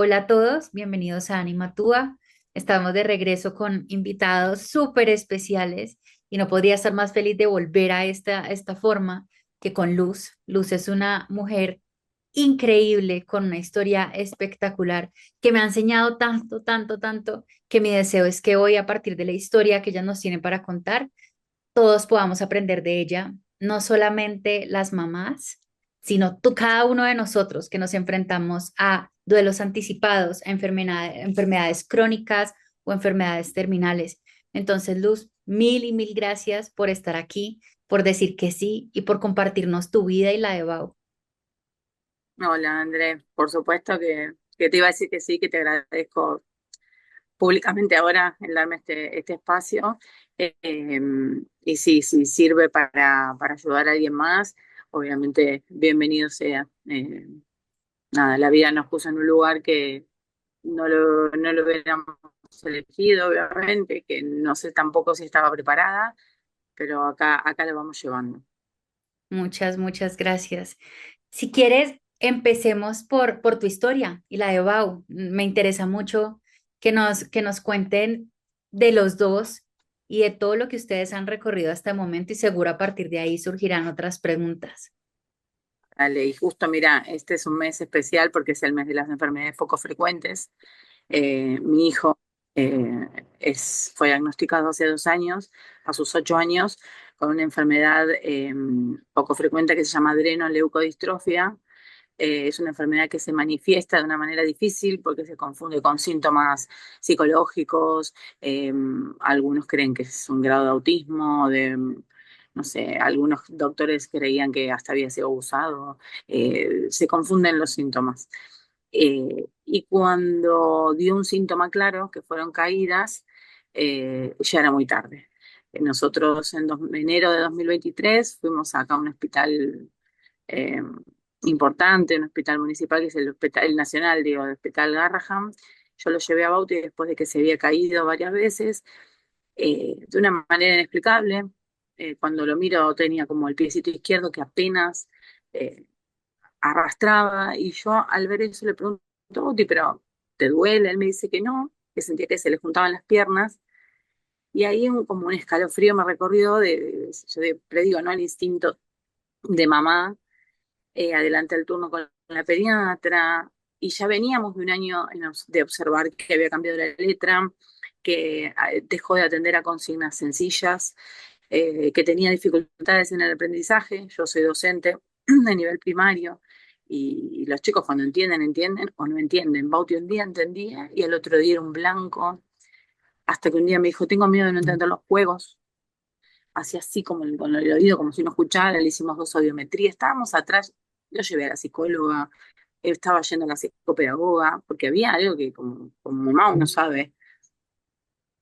Hola a todos, bienvenidos a Anima Túa. Estamos de regreso con invitados súper especiales y no podría estar más feliz de volver a esta forma que con Luz. Luz es una mujer increíble, con una historia espectacular, que me ha enseñado tanto, tanto, tanto, que mi deseo es que hoy, a partir de la historia que ella nos tiene para contar, todos podamos aprender de ella, no solamente las mamás, sino cada uno de nosotros que nos enfrentamos a duelos anticipados, a enfermedades crónicas o enfermedades terminales. Entonces, Luz, mil y mil gracias por estar aquí, por decir que sí y por compartirnos tu vida y la de Bau. Hola André, por supuesto que te iba a decir que sí, que te agradezco públicamente ahora en darme este espacio. Y sí, sí sirve para ayudar a alguien más, obviamente bienvenido sea. Nada, la vida nos puso en un lugar que no lo hubiéramos elegido, obviamente, que no sé tampoco si estaba preparada, pero acá lo vamos llevando. Muchas, muchas gracias. Si quieres, empecemos por tu historia y la de Bau. Me interesa mucho que nos cuenten de los dos y de todo lo que ustedes han recorrido hasta el momento y seguro a partir de ahí surgirán otras preguntas. Dale, y justo mira, este es un mes especial porque es el mes de las enfermedades poco frecuentes. Mi hijo fue diagnosticado hace 2 años, a sus 8 años, con una enfermedad poco frecuente que se llama adrenoleucodistrofia. Es una enfermedad que se manifiesta de una manera difícil porque se confunde con síntomas psicológicos. Algunos creen que es un grado de autismo, no sé, algunos doctores creían que hasta había sido abusado. Se confunden los síntomas. Y cuando dio un síntoma claro, que fueron caídas, ya era muy tarde. Nosotros en enero de 2023 fuimos acá a un hospital eh, importante, un hospital municipal, que es el Hospital Nacional, digo, el Hospital Garrahan. Yo lo llevé a Bauti después de que se había caído varias veces, de una manera inexplicable. Cuando lo miro tenía como el piecito izquierdo que apenas eh, arrastraba, y yo al ver eso le pregunto, Bauti, ¿pero te duele? Él me dice que no, que sentía que se le juntaban las piernas. Y ahí como un escalofrío me recorrió le digo, ¿no? El instinto de mamá. Adelante el turno con la pediatra, y ya veníamos de un año de observar que había cambiado la letra, que dejó de atender a consignas sencillas, que tenía dificultades en el aprendizaje. Yo soy docente de nivel primario, y los chicos cuando entienden, entienden o no entienden. Bauti un día entendía y el otro día era un blanco, hasta que un día me dijo, tengo miedo de no entender los juegos. Hacía así como con el oído, como si no escuchara. Le hicimos 2 audiometrías, estábamos atrás, lo llevé a la psicóloga, estaba yendo a la psicopedagoga, porque había algo que como mamá uno sabe.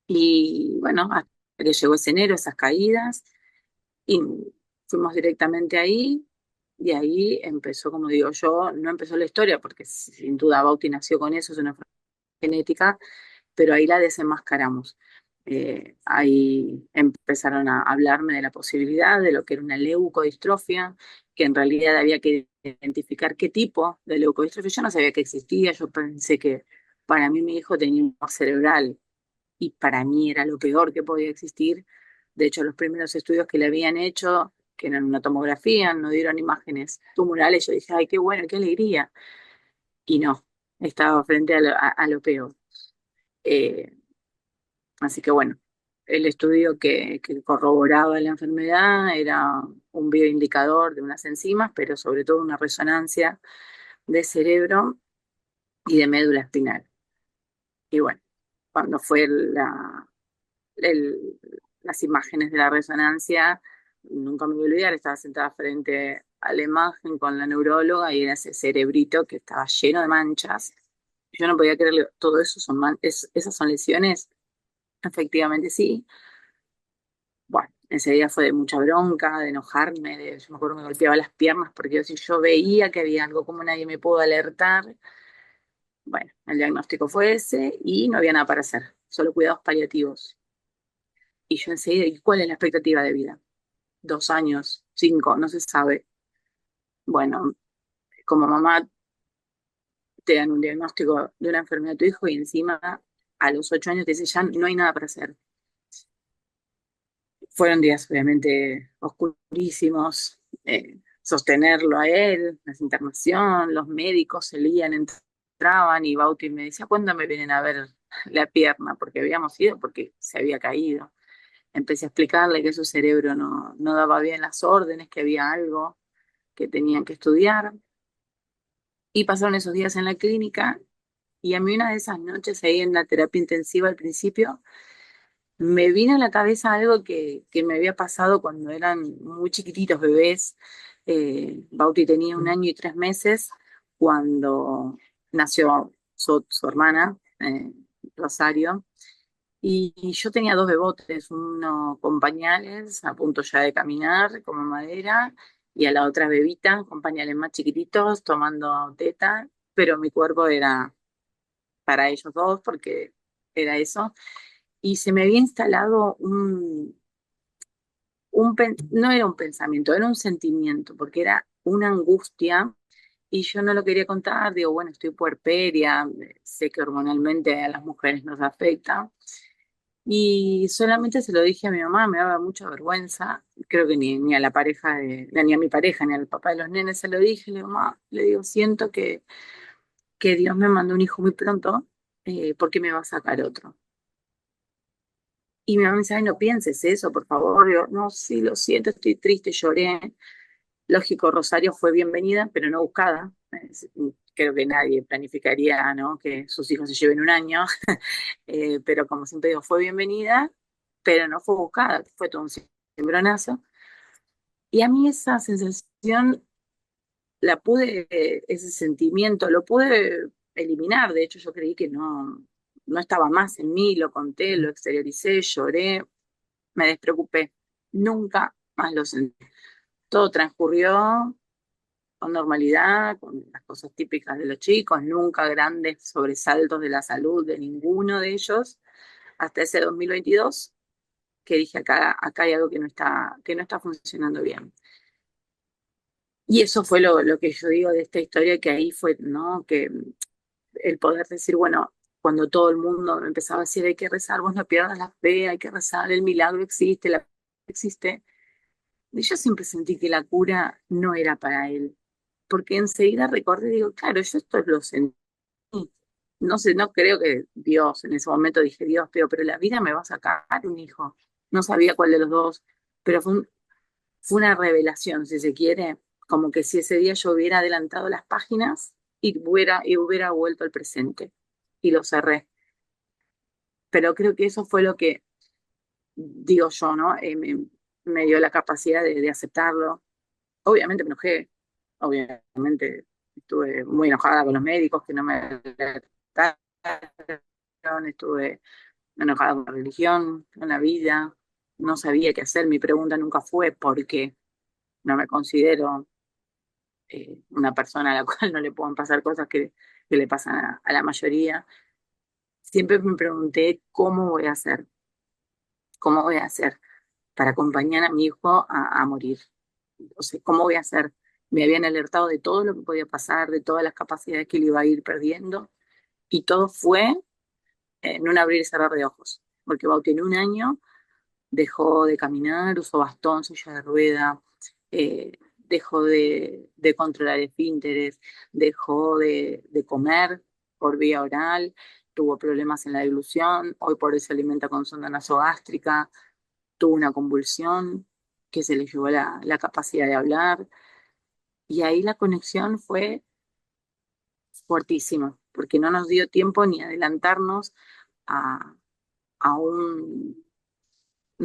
Y bueno, hasta que llegó ese enero, esas caídas, y fuimos directamente ahí, y ahí empezó, como digo yo, no empezó la historia, porque sin duda Bauti nació con eso, es una enfermedad genética, pero ahí la desenmascaramos. Ahí empezaron a hablarme de la posibilidad de lo que era una leucodistrofia, que en realidad había que identificar qué tipo de leucodistrofia. Yo no sabía que existía, yo pensé que para mí mi hijo tenía un tumor cerebral, y para mí era lo peor que podía existir. De hecho, los primeros estudios que le habían hecho, que eran una tomografía, no dieron imágenes tumorales. Yo dije, ay, qué bueno, qué alegría. Y no, estaba frente a lo peor. Eh, Así que bueno, el estudio que corroboraba la enfermedad era un bioindicador de unas enzimas, pero sobre todo una resonancia de cerebro y de médula espinal. Y bueno, cuando fue el- las imágenes de la resonancia, nunca me voy a olvidar, estaba sentada frente a la imagen con la neuróloga y era ese cerebrito que estaba lleno de manchas. Yo no podía creerle, todo eso esas son lesiones. Efectivamente sí. Bueno, ese día fue de mucha bronca, de enojarme, yo me acuerdo que me golpeaba las piernas porque si yo veía que había algo, como nadie me pudo alertar. Bueno, el diagnóstico fue ese y no había nada para hacer, solo cuidados paliativos. Y yo enseguida, ¿y cuál es la expectativa de vida? 2 años, 5, no se sabe. Bueno, como mamá te dan un diagnóstico de una enfermedad de tu hijo y encima a los 8 años te dicen ya no hay nada para hacer. Fueron días obviamente oscurísimos, sostenerlo a él, la internación, los médicos salían, entraban y Bauti me decía, ¿cuándo me vienen a ver la pierna? Porque habíamos ido, porque se había caído. Empecé a explicarle que su cerebro no daba bien las órdenes, que había algo que tenían que estudiar. Y pasaron esos días en la clínica y a mí una de esas noches ahí en la terapia intensiva al principio, me vino a la cabeza algo que me había pasado cuando eran muy chiquititos bebés. Bauti tenía 1 año y 3 meses cuando nació su hermana, Rosario, y yo tenía dos bebotes, uno con pañales, a punto ya de caminar, como madera, y a la otra bebita con pañales más chiquititos, tomando teta, pero mi cuerpo era para ellos dos porque era eso. Y se me había instalado no era un pensamiento, era un sentimiento, porque era una angustia y yo no lo quería contar. Digo, bueno, estoy puerperia, sé que hormonalmente a las mujeres nos afecta. Y solamente se lo dije a mi mamá, me daba mucha vergüenza. Creo que ni a la pareja, ni a mi pareja, ni al papá de los nenes se lo dije. Le digo, mamá, le digo, siento que Dios me mandó un hijo muy pronto, ¿por qué me va a sacar otro? Y mi mamá me dice, ay, no pienses eso, por favor. Yo, no, sí, lo siento, estoy triste, lloré. Lógico, Rosario fue bienvenida, pero no buscada. Creo que nadie planificaría, ¿no?, que sus hijos se lleven 1 año. Pero como siempre digo, fue bienvenida, pero no fue buscada, fue todo un cimbronazo. Y a mí esa sensación ese sentimiento, lo pude eliminar. De hecho, yo creí que no estaba más en mí, lo conté, lo exterioricé, lloré, me despreocupé. Nunca más lo sentí. Todo transcurrió con normalidad, con las cosas típicas de los chicos, nunca grandes sobresaltos de la salud de ninguno de ellos, hasta ese 2022 que dije, acá hay algo que no está funcionando bien. Y eso fue lo que yo digo de esta historia, que ahí fue, ¿no? Que el poder decir, bueno, cuando todo el mundo me empezaba a decir, hay que rezar, vos no pierdas la fe, hay que rezar, el milagro existe, la existe. Y yo siempre sentí que la cura no era para él, porque enseguida recordé, digo, claro, yo esto lo sentí. No sé, no creo que Dios, en ese momento dije, Dios, pero la vida me va a sacar un hijo. No sabía cuál de los dos, pero fue una revelación, si se quiere, como que si ese día yo hubiera adelantado las páginas y hubiera vuelto al presente y lo cerré. Pero creo que eso fue lo que, digo yo, ¿no? Me dio la capacidad de aceptarlo. Obviamente me enojé, obviamente estuve muy enojada con los médicos que no me alertaron, estuve enojada con la religión, con la vida, no sabía qué hacer. Mi pregunta nunca fue por qué. No me considero una persona a la cual no le puedan pasar cosas que le pasan a la mayoría. Siempre me pregunté cómo voy a hacer para acompañar a mi hijo a morir. O sea, ¿cómo voy a hacer? Me habían alertado de todo lo que podía pasar, de todas las capacidades que él iba a ir perdiendo, y todo fue en un abrir y cerrar de ojos, porque Bau tiene 1 año, dejó de caminar, usó bastón, silla de rueda, dejó de controlar esfínteres, dejó de comer por vía oral, tuvo problemas en la deglución, hoy por eso se alimenta con sonda nasogástrica, tuvo una convulsión que se le llevó la capacidad de hablar, y ahí la conexión fue fuertísima, porque no nos dio tiempo ni adelantarnos a, a una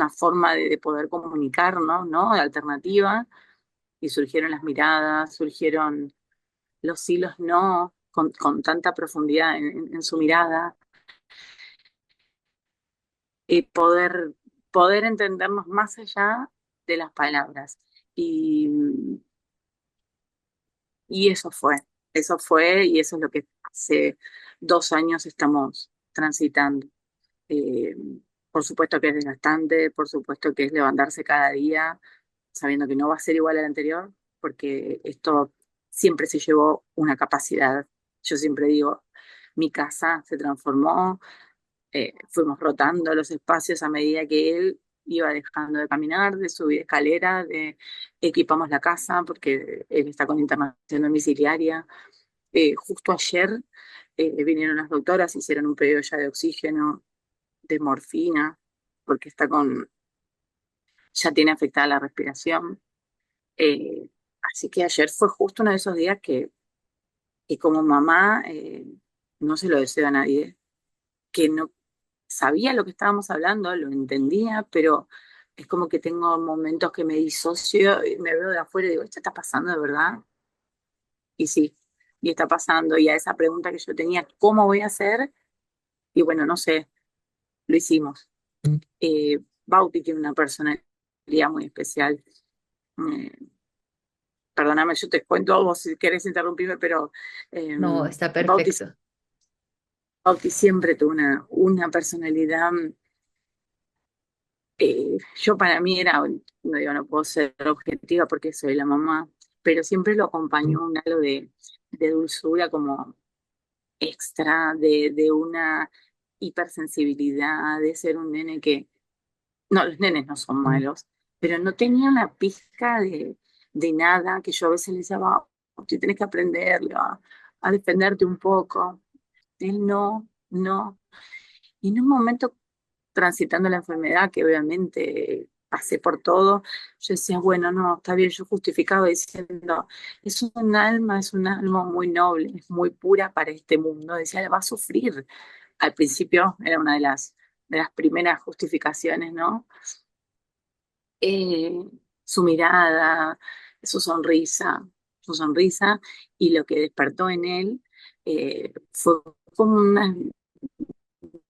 forma de poder comunicarnos, ¿no? De alternativa, y surgieron las miradas, surgieron los hilos no con tanta profundidad en su mirada, y poder entendernos más allá de las palabras. Y, y eso fue, y eso es lo que hace 2 años estamos transitando. Eh, por supuesto que es desgastante, por supuesto que es levantarse cada día sabiendo que no va a ser igual al anterior, porque esto siempre se llevó una capacidad. Yo siempre digo, mi casa se transformó, fuimos rotando los espacios a medida que él iba dejando de caminar, de subir escalera, de equipamos la casa porque él está con internación domiciliaria. Justo ayer vinieron las doctoras, hicieron un pedido ya de oxígeno, de morfina, porque ya tiene afectada la respiración. Eh, Así que ayer fue justo uno de esos días que como mamá no se lo deseo a nadie, que no sabía lo que estábamos hablando, lo entendía, pero es como que tengo momentos que me disocio y me veo de afuera y digo, ¿esto está pasando de verdad? Y sí, y está pasando. Y a esa pregunta que yo tenía, ¿cómo voy a hacer? Y bueno, no sé, lo hicimos. Bauti tiene una personalidad muy especial. Eh, Perdóname, yo te cuento a vos si querés interrumpirme, pero eh, No, está Bauti, perfecto. Bauti siempre tuvo una personalidad. Yo para mí era, no digo, no puedo ser objetiva porque soy la mamá, pero siempre lo acompañó un halo de dulzura como extra, de una hipersensibilidad, de ser un nene que, no, los nenes no son malos, pero no tenía una pizca de nada que yo a veces le decía, "Va, tú tienes que aprenderlo, a defenderte un poco". Él no, no. Y en un momento transitando la enfermedad, que obviamente pasé por todo, yo decía, bueno, no, está bien, yo justificaba diciendo, es un alma muy noble, es muy pura para este mundo, decía, va a sufrir. Al principio era una de las primeras justificaciones, ¿no? Eh, Su mirada, su sonrisa, y lo que despertó en él fue como una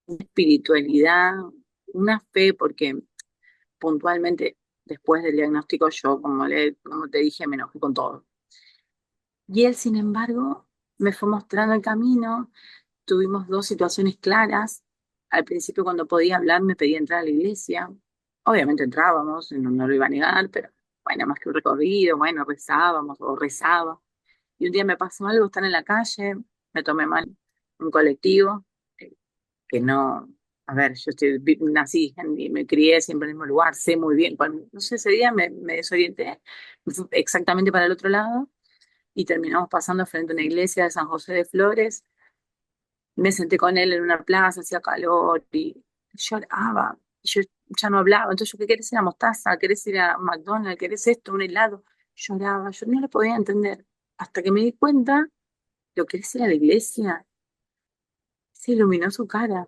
espiritualidad, una fe, porque puntualmente después del diagnóstico yo, como te dije, me enojé con todo. Y él, sin embargo, me fue mostrando el camino. Tuvimos dos situaciones claras. Al principio, cuando podía hablar, me pedía entrar a la iglesia. Obviamente entrábamos, no lo iba a negar, pero bueno, más que un recorrido, bueno, rezábamos o rezaba. Y un día me pasó algo, estar en la calle, me tomé mal un colectivo, que no, a ver, nací y me crié siempre en el mismo lugar, sé muy bien, no sé, ese día me desorienté, me fui exactamente para el otro lado y terminamos pasando frente a una iglesia de San José de Flores. Me senté con él en una plaza, hacía calor y lloraba. Y yo ya no hablaba. Entonces, yo, ¿qué querés ir a Mostaza? ¿Querés ir a McDonald's? ¿Querés esto? ¿Un helado? Lloraba. Yo no lo podía entender. Hasta que me di cuenta, ¿lo querés ir a la iglesia? Se iluminó su cara.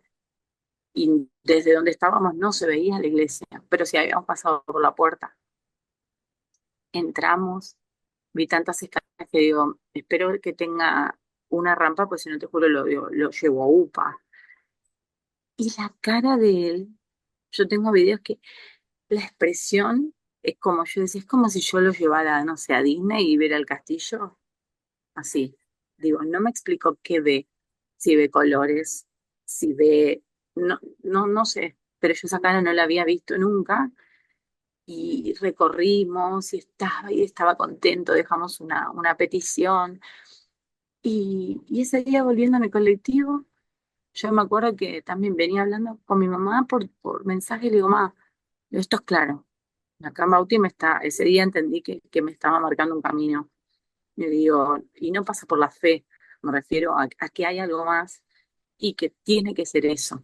Y desde donde estábamos no se veía la iglesia, pero sí habíamos pasado por la puerta. Entramos, vi tantas escaleras que digo, espero que tenga una rampa, pues si no te juro lo llevo a UPA. Y la cara de él, yo tengo videos que la expresión es como yo decía, es como si yo lo llevara, no sé, a Disney y viera el castillo, así. Digo, no me explico qué ve, si ve colores, si ve, no sé, pero yo esa cara no la había visto nunca y recorrimos y estaba contento, dejamos una petición. Y ese día volviendo en el colectivo, yo me acuerdo que también venía hablando con mi mamá por mensaje y le digo, mamá, esto es claro. Acá Bauti ese día entendí que me estaba marcando un camino. Y le digo, y no pasa por la fe, me refiero a que hay algo más y que tiene que ser eso,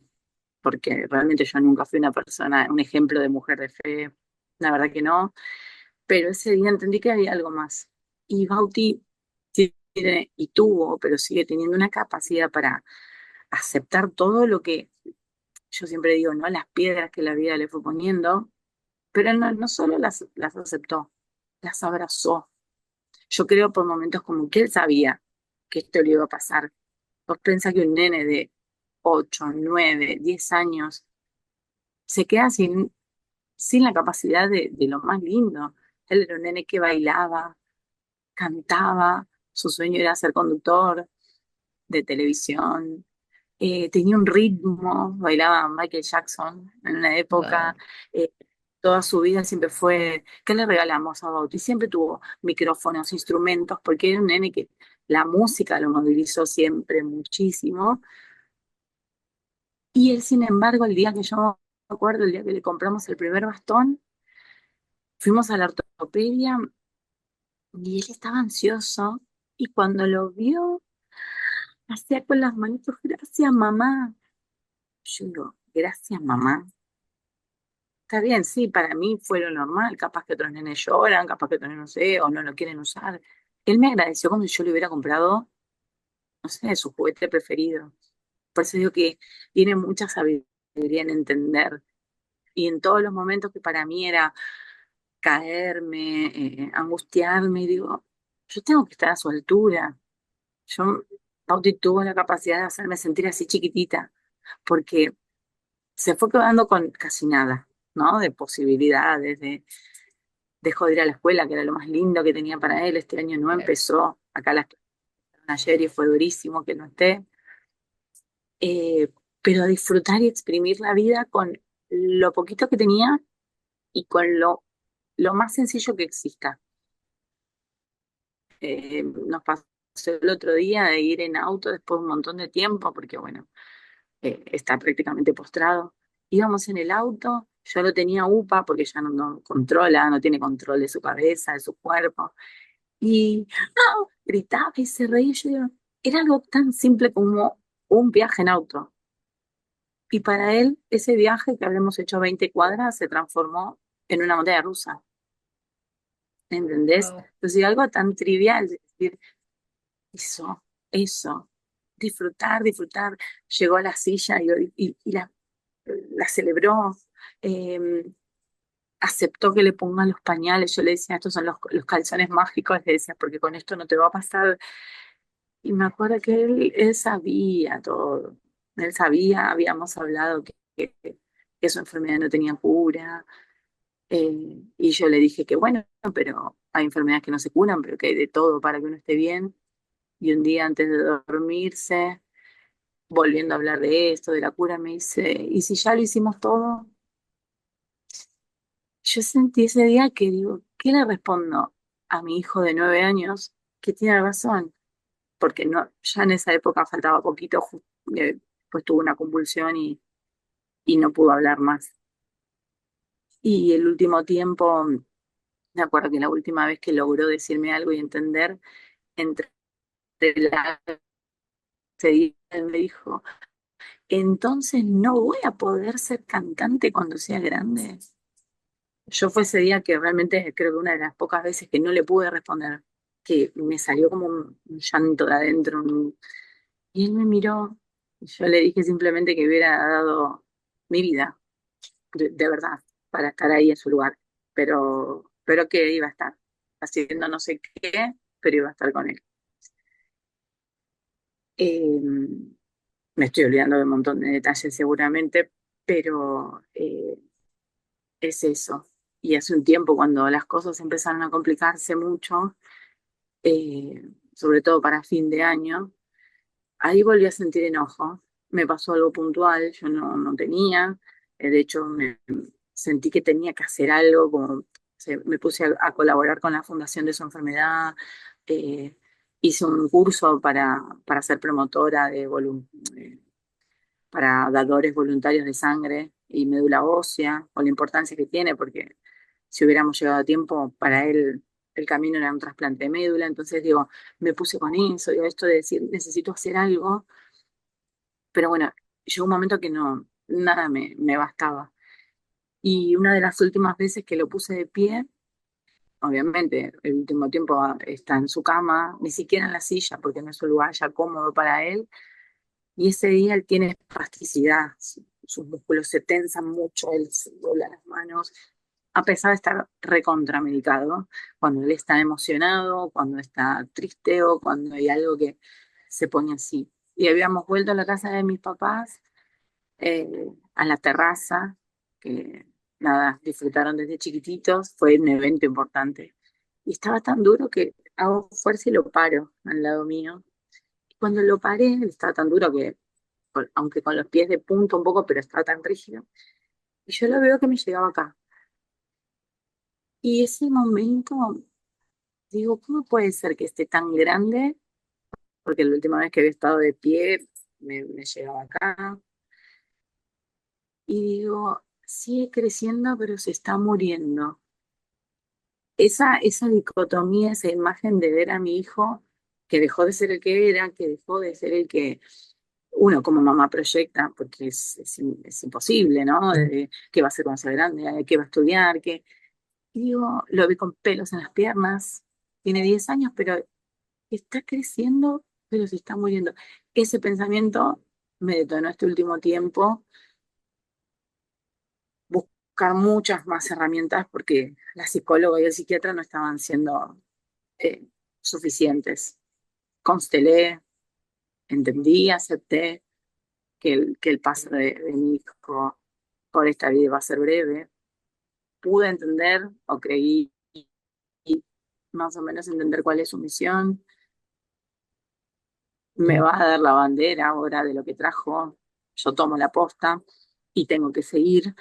porque realmente yo nunca fui una persona, un ejemplo de mujer de fe, la verdad que no, pero ese día entendí que había algo más. Y Bauti tiene, y tuvo, pero sigue teniendo una capacidad para aceptar todo lo que yo siempre digo, ¿no? Las piedras que la vida le fue poniendo, pero no solo las aceptó, las abrazó. Yo creo por momentos como que él sabía que esto le iba a pasar. Vos pensás que un nene de 8 9 10 años se queda sin la capacidad de lo más lindo. Él era un nene que bailaba, cantaba, su sueño era ser conductor de televisión, tenía un ritmo, bailaba Michael Jackson en una época, Wow. Toda su vida siempre fue, ¿qué le regalamos a Bauti? Siempre tuvo micrófonos, instrumentos, porque era un nene que la música lo movilizó siempre muchísimo. Y él, sin embargo, el día que yo me acuerdo, el día que le compramos el primer bastón, fuimos a la ortopedia y él estaba ansioso. Y cuando lo vio, hacía con las manitos, gracias mamá. Yo digo, gracias mamá. Está bien, sí, para mí fue lo normal. Capaz que otros nenes lloran, capaz que otros nenes no sé, o no lo quieren usar. Él me agradeció como si yo le hubiera comprado, no sé, su juguete preferido. Por eso digo que tiene mucha sabiduría en entender. Y en todos los momentos que para mí era caerme, angustiarme, digo, yo tengo que estar a su altura. Yo, Bauti tuvo la capacidad de hacerme sentir así chiquitita, porque se fue quedando con casi nada, ¿no? De posibilidades, dejó de ir a la escuela, que era lo más lindo que tenía para él. Este año no Claro. empezó, acá las clases ayer y fue durísimo que no esté. Eh, pero a disfrutar y exprimir la vida con lo poquito que tenía y con lo más sencillo que exista. Nos pasó el otro día de ir en auto después de un montón de tiempo, porque bueno, está prácticamente postrado. Íbamos en el auto, yo lo tenía UPA porque ya no controla, no tiene control de su cabeza, de su cuerpo. Y gritaba y se reía. Yo digo, era algo tan simple como un viaje en auto. Y para él, ese viaje que habíamos hecho 20 cuadras se transformó en una montaña rusa. ¿Entendés? Wow. Entonces, algo tan trivial, es decir, eso, disfrutar, disfrutar. Llegó a la silla y la celebró. eh, Aceptó que le pongan los pañales. Yo le decía, estos son los calzones mágicos, le decía, porque con esto no te va a pasar. Y me acuerdo que él sabía todo. Él sabía, habíamos hablado que su enfermedad no tenía cura. Y yo le dije que bueno, pero hay enfermedades que no se curan, pero que hay de todo para que uno esté bien. Y un día antes de dormirse, volviendo a hablar de esto, de la cura, me dice, ¿y si ya lo hicimos todo? Yo sentí ese día que digo, ¿qué le respondo a mi hijo de 9 años que tiene razón? Porque no, ya en esa época faltaba poquito, pues tuvo una convulsión y no pudo hablar más. Y el último tiempo, me acuerdo que la última vez que logró decirme algo y entender, entre la él me dijo, entonces no voy a poder ser cantante cuando sea grande. Yo fue ese día que realmente creo que una de las pocas veces que no le pude responder, que me salió como un llanto de adentro, y él me miró, y yo le dije simplemente que hubiera dado mi vida, de verdad, para estar ahí en su lugar, pero que iba a estar haciendo no sé qué, pero iba a estar con él. Eh, Me estoy olvidando de un montón de detalles seguramente, pero es eso. Y hace un tiempo, cuando las cosas empezaron a complicarse mucho, sobre todo para fin de año, ahí volví a sentir enojo. Me pasó algo puntual, yo no tenía. De hecho, sentí que tenía que hacer algo, como me puse a colaborar con la fundación de su enfermedad. eh, Hice un curso para ser promotora para dadores voluntarios de sangre y médula ósea, con la importancia que tiene, porque si hubiéramos llegado a tiempo, para él el camino era un trasplante de médula. Entonces digo, me puse con eso, digo, esto de decir, necesito hacer algo, pero bueno, llegó un momento que no, nada me bastaba. Y una de las últimas veces que lo puse de pie, obviamente el último tiempo está en su cama, ni siquiera en la silla, porque no es un lugar ya cómodo para él. Y ese día él tiene espasticidad, sus músculos se tensan mucho, él se dobla las manos, a pesar de estar recontramedicado, cuando él está emocionado, cuando está triste o cuando hay algo que se pone así. Y habíamos vuelto a la casa de mis papás, a la terraza, que nada, disfrutaron desde chiquititos, fue un evento importante. Y estaba tan duro que hago fuerza y lo paro al lado mío. Cuando lo paré, él estaba tan duro que aunque con los pies de punta un poco, pero estaba tan rígido. Y yo lo veo que me llegaba acá. Y ese momento, digo, ¿cómo puede ser que esté tan grande? Porque la última vez que había estado de pie, me llegaba acá. Y digo, sigue creciendo, pero se está muriendo. Esa dicotomía, esa imagen de ver a mi hijo que dejó de ser el que era, que dejó de ser el que uno como mamá proyecta, porque es imposible, ¿no? ¿Qué va a hacer cuando sea grande? ¿Qué va a estudiar? Y digo, lo vi con pelos en las piernas, tiene 10 años, pero está creciendo, pero se está muriendo. Ese pensamiento me detonó este último tiempo buscar muchas más herramientas porque la psicóloga y el psiquiatra no estaban siendo eh, suficientes. Constelé, entendí, acepté que el paso de mi hijo por esta vida va a ser breve. Pude entender o creí más o menos entender cuál es su misión. Me va a dar la bandera ahora de lo que trajo. Yo tomo la posta y tengo que seguir.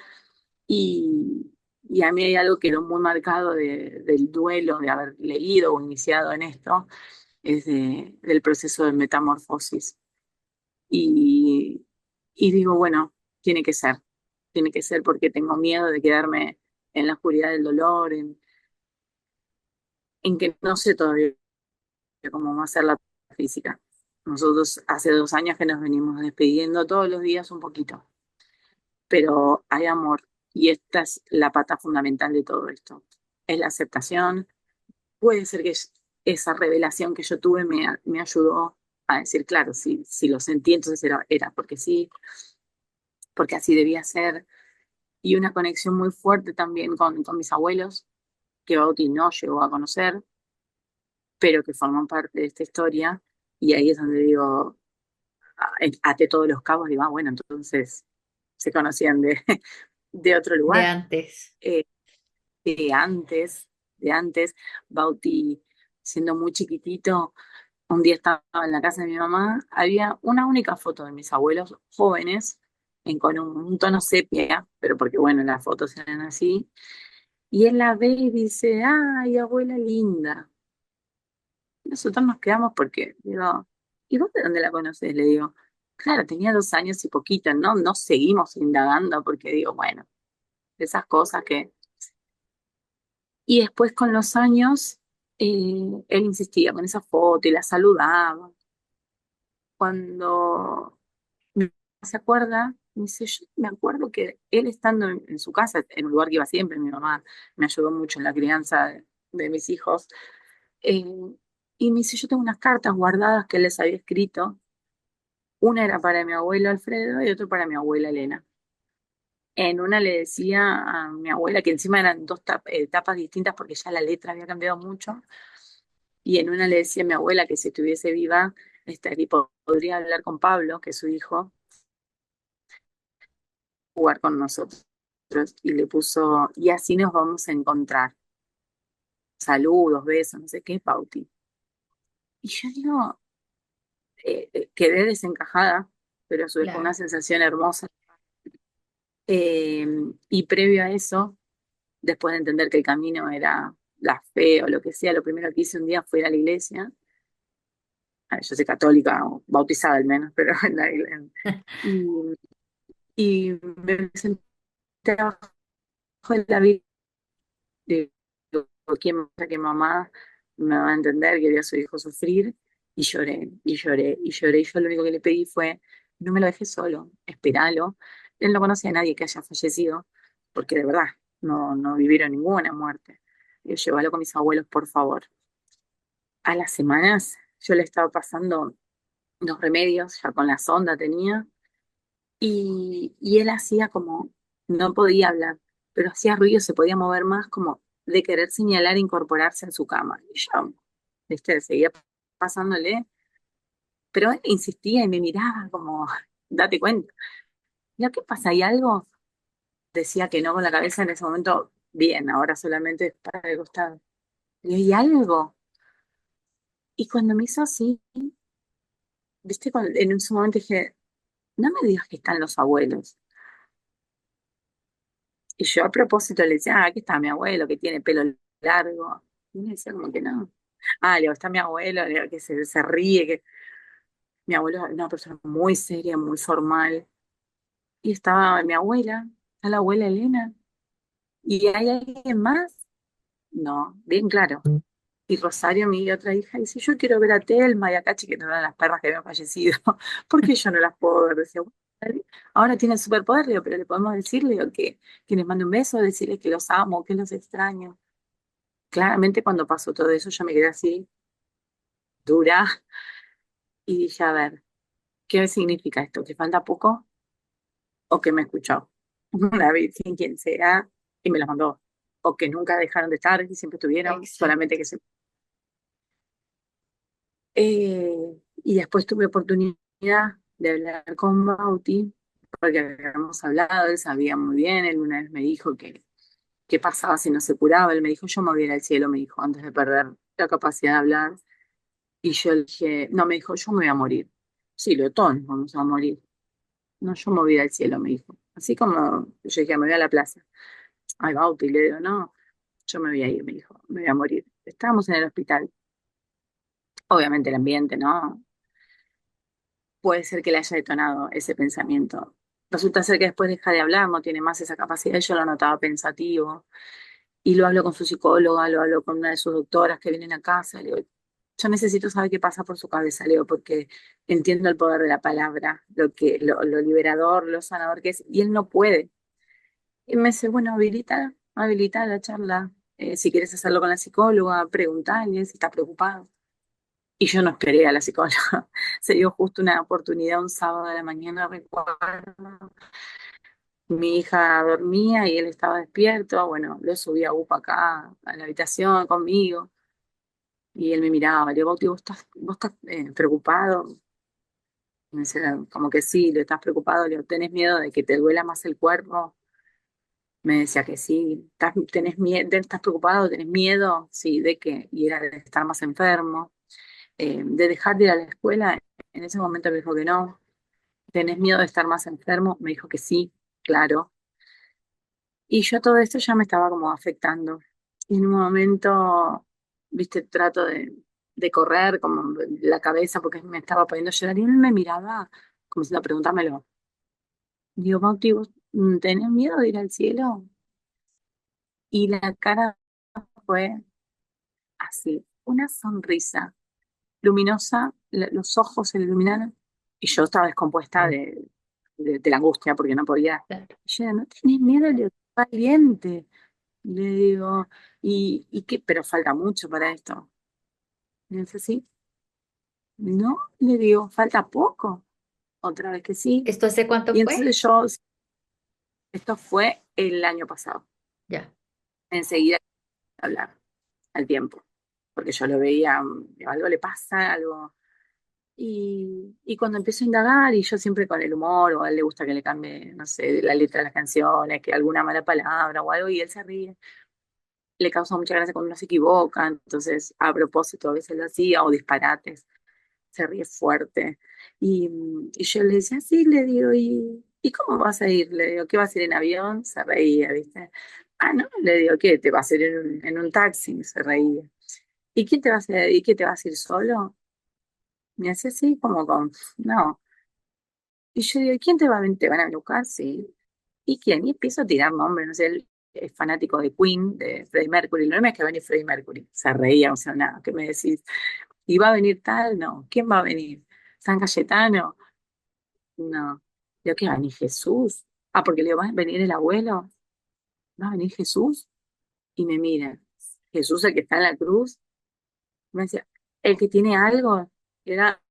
Y a mí hay algo que quedó muy marcado del duelo de haber leído o iniciado en esto, es del proceso de metamorfosis. Y, y digo, bueno, tiene que ser porque tengo miedo de quedarme en la oscuridad del dolor, en que no sé todavía cómo va a ser la física. Nosotros hace 2 años que nos venimos despidiendo todos los días un poquito, pero hay amor y esta es la pata fundamental de todo esto. Es la aceptación. Puede ser que esa revelación que yo tuve me ayudó a decir, claro, si lo sentí, entonces era porque sí, porque así debía ser. Y una conexión muy fuerte también con mis abuelos, que Bauti no llegó a conocer, pero que forman parte de esta historia. Y ahí es donde digo, até todos los cabos, digo, bueno, entonces se conocían de otro de lugar, antes. eh, de antes, de antes. Bauti, siendo muy chiquitito, un día estaba en la casa de mi mamá, había una única foto de mis abuelos jóvenes, con un tono sepia, pero porque bueno, las fotos eran así. Y él la ve y dice, ay, abuela linda. Nosotros nos quedamos porque, digo, ¿y vos de dónde la conoces? Le digo, claro, tenía 2 años y poquito, ¿no? No seguimos indagando porque digo, bueno, esas cosas que... Y después con los años, él insistía con esa foto y la saludaba. Cuando se acuerda, me dice, yo me acuerdo que él estando en su casa, en un lugar que iba siempre, mi mamá me ayudó mucho en la crianza de mis hijos, eh, y me dice, yo tengo unas cartas guardadas que él les había escrito, una era para mi abuelo Alfredo y otra para mi abuela Elena. En una le decía a mi abuela, que encima eran dos tapas distintas porque ya la letra había cambiado mucho, y en una le decía a mi abuela que si estuviese viva, podría hablar con Pablo, que es su hijo, jugar con nosotros. Y le puso, y así nos vamos a encontrar. Saludos, besos, no sé qué, Pauti. Y yo digo, quedé desencajada, pero a su vez con una Claro. sensación hermosa. Eh, y previo a eso, después de entender que el camino era la fe o lo que sea, lo primero que hice un día fue ir a la iglesia. Yo soy católica, o bautizada al menos, pero en la iglesia. Y, y me senté abajo de la Biblia. Digo, ¿quién más que mamá me va a entender que vio a su hijo sufrir? Y lloré, y lloré, y lloré. Y yo lo único que le pedí fue, no me lo dejes solo, espéralo. Él no conoce a nadie que haya fallecido, porque de verdad no vivieron ninguna muerte. Y llévalo con mis abuelos, por favor. A las semanas yo le estaba pasando los remedios, ya con la sonda tenía, y él hacía como, no podía hablar, pero hacía ruido, se podía mover más, como de querer señalar e incorporarse en su cama. Y yo, viste, seguía pasándole, pero él insistía y me miraba como, date cuenta. ¿Ya qué pasa? ¿Hay algo? Decía que no con la cabeza en ese momento, bien, ahora solamente es para el costado. Y hay algo. Y cuando me hizo así, viste, en ese momento dije, no me digas que están los abuelos. Y yo a propósito le decía, aquí está mi abuelo que tiene pelo largo. Y me decía como que no. Le digo, está mi abuelo, le digo, que se ríe, que mi abuelo es una persona muy seria, muy formal. Y estaba mi abuela, está la abuela Elena. ¿Y hay alguien más? No, bien claro. Y Rosario, mi otra hija, dice, yo quiero ver a Telma y a Cachi, que no eran las perras que habían fallecido. ¿Por qué yo no las puedo ver? Decía, "Bueno, ahora tiene el superpoder, le digo, pero le podemos decirle digo, que les mande un beso, decirles que los amo, que los extraño. Claramente cuando pasó todo eso yo me quedé así, dura, y dije, a ver, ¿qué significa esto? ¿Que falta poco o que me escuchó? Una vez, sin quien sea, y me los mandó. O que nunca dejaron de estar, y siempre estuvieron, solamente Exacto. que se... y después tuve oportunidad de hablar con Bauti, porque habíamos hablado, él sabía muy bien, él una vez me dijo que qué pasaba si no se curaba, él me dijo, yo me voy a ir al cielo, me dijo, antes de perder la capacidad de hablar. Y yo le dije, no, me dijo, yo me voy a morir. Sí, Leotón, vamos a morir. No, yo me voy a ir al cielo, me dijo. Así como yo dije, me voy a la plaza. Ay, Bauti, y le digo, no, yo me voy a ir, me dijo, me voy a morir. Estábamos en el hospital. Obviamente el ambiente, ¿no? Puede ser que le haya detonado ese pensamiento. Resulta ser que después deja de hablar, no tiene más esa capacidad. Yo lo notaba pensativo. Y lo hablo con su psicóloga, lo hablo con una de sus doctoras que vienen a casa. Le digo, yo necesito saber qué pasa por su cabeza, Leo, porque entiendo el poder de la palabra, lo liberador, lo sanador que es, y él no puede. Y me dice, bueno, habilita la charla. Si quieres hacerlo con la psicóloga, preguntale si está preocupado. Y yo no esperé a la psicóloga. Se dio justo una oportunidad un sábado de la mañana, recuerdo. Mi hija dormía y él estaba despierto. Bueno, lo subí a UPA acá, a la habitación conmigo. Y él me miraba, le digo, Bauti, ¿vos estás preocupado? Y me decía, como que sí, le estás preocupado, le digo, ¿tenés miedo de que te duela más el cuerpo? Me decía que sí, ¿tenés miedo, estás preocupado, tenés miedo? Sí, ¿de qué? Y era de estar más enfermo, de dejar de ir a la escuela. En ese momento me dijo que no. ¿Tenés miedo de estar más enfermo? Me dijo que sí, claro. Y yo todo esto ya me estaba como afectando. Y en un momento, viste, trato de correr como la cabeza porque me estaba poniendo a llorar y él me miraba como si no preguntármelo. Digo, Bauti, ¿vos tenés miedo de ir al cielo? Y la cara fue así, una sonrisa luminosa, los ojos se le iluminaron y yo estaba descompuesta de la angustia porque no podía. Claro. Y yo, no tenés miedo, le digo, valiente. Le digo, ¿y qué? Pero falta mucho para esto. Y me dice, sí, no, le digo, falta poco. Otra vez que sí. ¿Esto hace cuánto Y fue? entonces yo, esto fue el año pasado. Ya. Enseguida hablar al tiempo, porque yo lo veía, algo le pasa, algo. Y cuando empiezo a indagar, y yo siempre con el humor, o a él le gusta que le cambie, no sé, la letra de las canciones, que alguna mala palabra o algo, y él se ríe. Le causa mucha gracia cuando uno se equivoca, entonces a propósito a veces lo hacía, o disparates. Se ríe fuerte. Y yo le decía, sí, le digo, ¿y cómo vas a ir? Le digo, ¿qué vas a ir en avión? Se reía, ¿viste? Ah, no, le digo, ¿qué? ¿Te vas a ir en un taxi? Se reía. ¿Y quién te vas a ir? ¿Y qué te vas a ir solo? Me hacía así como con, no. Y yo digo, ¿quién te va a venir? ¿Te van a buscar? Sí. ¿Y quién? Y empiezo a tirar nombres, no sé, él es fanático de Queen, de Freddie Mercury. No me es que va a venir Freddie Mercury. Se reía, o sea, nada, ¿qué me decís? ¿Y va a venir tal? No. ¿Quién va a venir? ¿San Cayetano? No. Digo, ¿qué va a venir Jesús? Ah, porque le digo, ¿va a venir el abuelo? ¿Va a venir Jesús? Y me mira, Jesús el que está en la cruz. Me decía, el que tiene algo era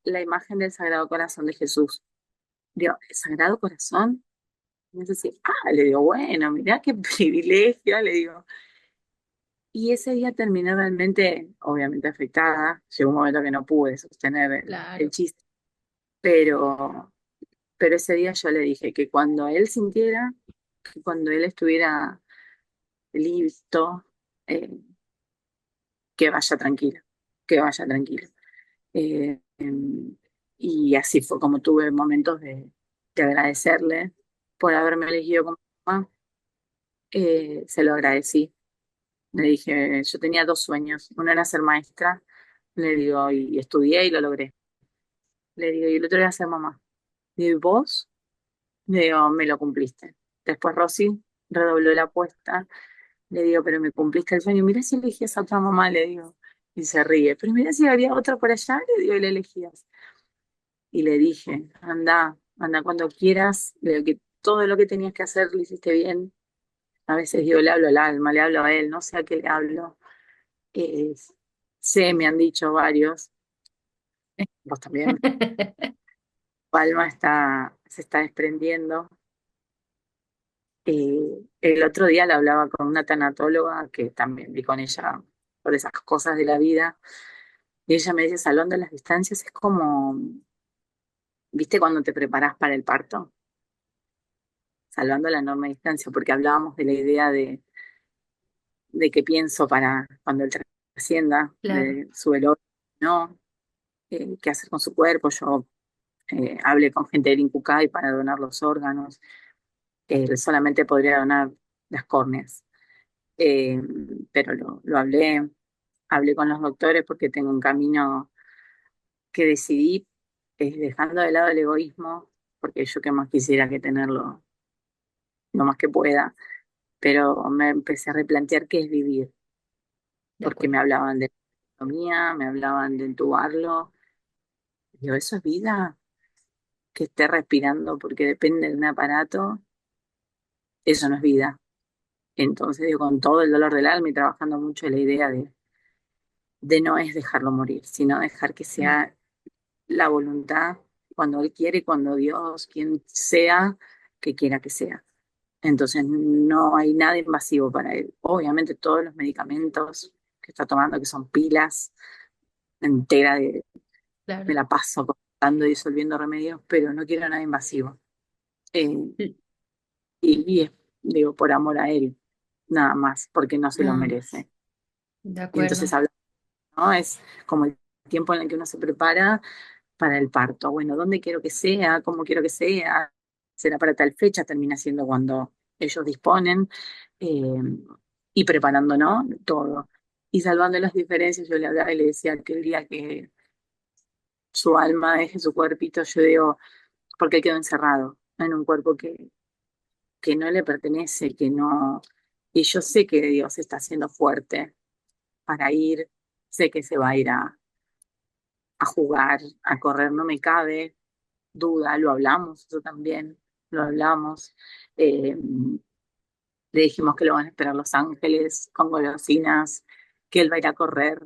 la imagen del Sagrado Corazón de Jesús. Digo, ¿el Sagrado Corazón? Y me dice, sí. Le digo, bueno, mirá qué privilegio, le digo. Y ese día terminé realmente, obviamente afectada. Llegó un momento que no pude sostener el Claro. chiste, pero ese día yo le dije que cuando él sintiera, que cuando él estuviera listo, eh, que vaya tranquilo, que vaya tranquilo. Eh, em, y así fue como tuve momentos de agradecerle por haberme elegido como mamá, se lo agradecí. Le dije, yo tenía dos sueños. Uno era ser maestra, le digo, y estudié y lo logré. Le digo, y el otro era ser mamá. Le digo, ¿y vos? Le digo, me lo cumpliste. Después Rosy redobló la apuesta. Le digo, pero me cumpliste el sueño. Mirá si elegías a otra mamá, le digo. Y se ríe. Pero mirá si había otra por allá, le digo, y le elegías. Y le dije, anda, anda cuando quieras. Le digo que todo lo que tenías que hacer lo hiciste bien. A veces digo, le hablo al alma, le hablo a él, no sé a qué le hablo. Eh, sé, me han dicho varios, vos también, Palma se está desprendiendo. El otro día le hablaba con una tanatóloga que también vi con ella por esas cosas de la vida, y ella me dice, Salón de las Distancias es como, ¿viste cuando te preparás para el parto? Salvando la enorme distancia, porque hablábamos de la idea de qué pienso para cuando él trascienda, Claro, de su velorio, ¿no? Qué hacer con su cuerpo. Yo hablé con gente del INCUCAI para donar los órganos. Él solamente podría donar las córneas. Eh, pero lo hablé, hablé con los doctores porque tengo un camino que decidí, dejando de lado el egoísmo, porque yo que más quisiera que tenerlo lo más que pueda, pero me empecé a replantear qué es vivir, de porque acuerdo. me hablaban de economía, me hablaban de entubarlo. Digo, ¿eso es vida? Que esté respirando porque depende de un aparato, eso no es vida. Entonces, digo, con todo el dolor del alma y trabajando mucho en la idea de no es dejarlo morir, sino dejar que Mm, sea la voluntad cuando Él quiere, cuando Dios, quien sea, que quiera que sea. Entonces, no hay nada invasivo para Él. Obviamente, todos los medicamentos que está tomando, que son pilas entera me claro. la paso cortando y disolviendo remedios, pero no quiero nada invasivo. Eh, L- y es, digo, por amor a Él, nada más, porque no se lo Nada más. merece. De Entonces, acuerdo. ¿no? Es como el tiempo en el que uno se prepara para el parto. Bueno, ¿dónde quiero que sea? ¿Cómo quiero que sea? ¿Será para tal fecha? Termina siendo cuando ellos disponen, eh, y preparando, ¿no? Todo. Y salvando las diferencias, yo le hablaba y le decía que el día que su alma deje su cuerpito, yo digo, porque él quedó encerrado en un cuerpo que no le pertenece, que no... Y yo sé que Dios está siendo fuerte para ir, sé que se va a ir a jugar, a correr, no me cabe duda, lo hablamos, eso también, lo hablamos. Eh, le dijimos que lo van a esperar Los Ángeles con golosinas, que él va a ir a correr,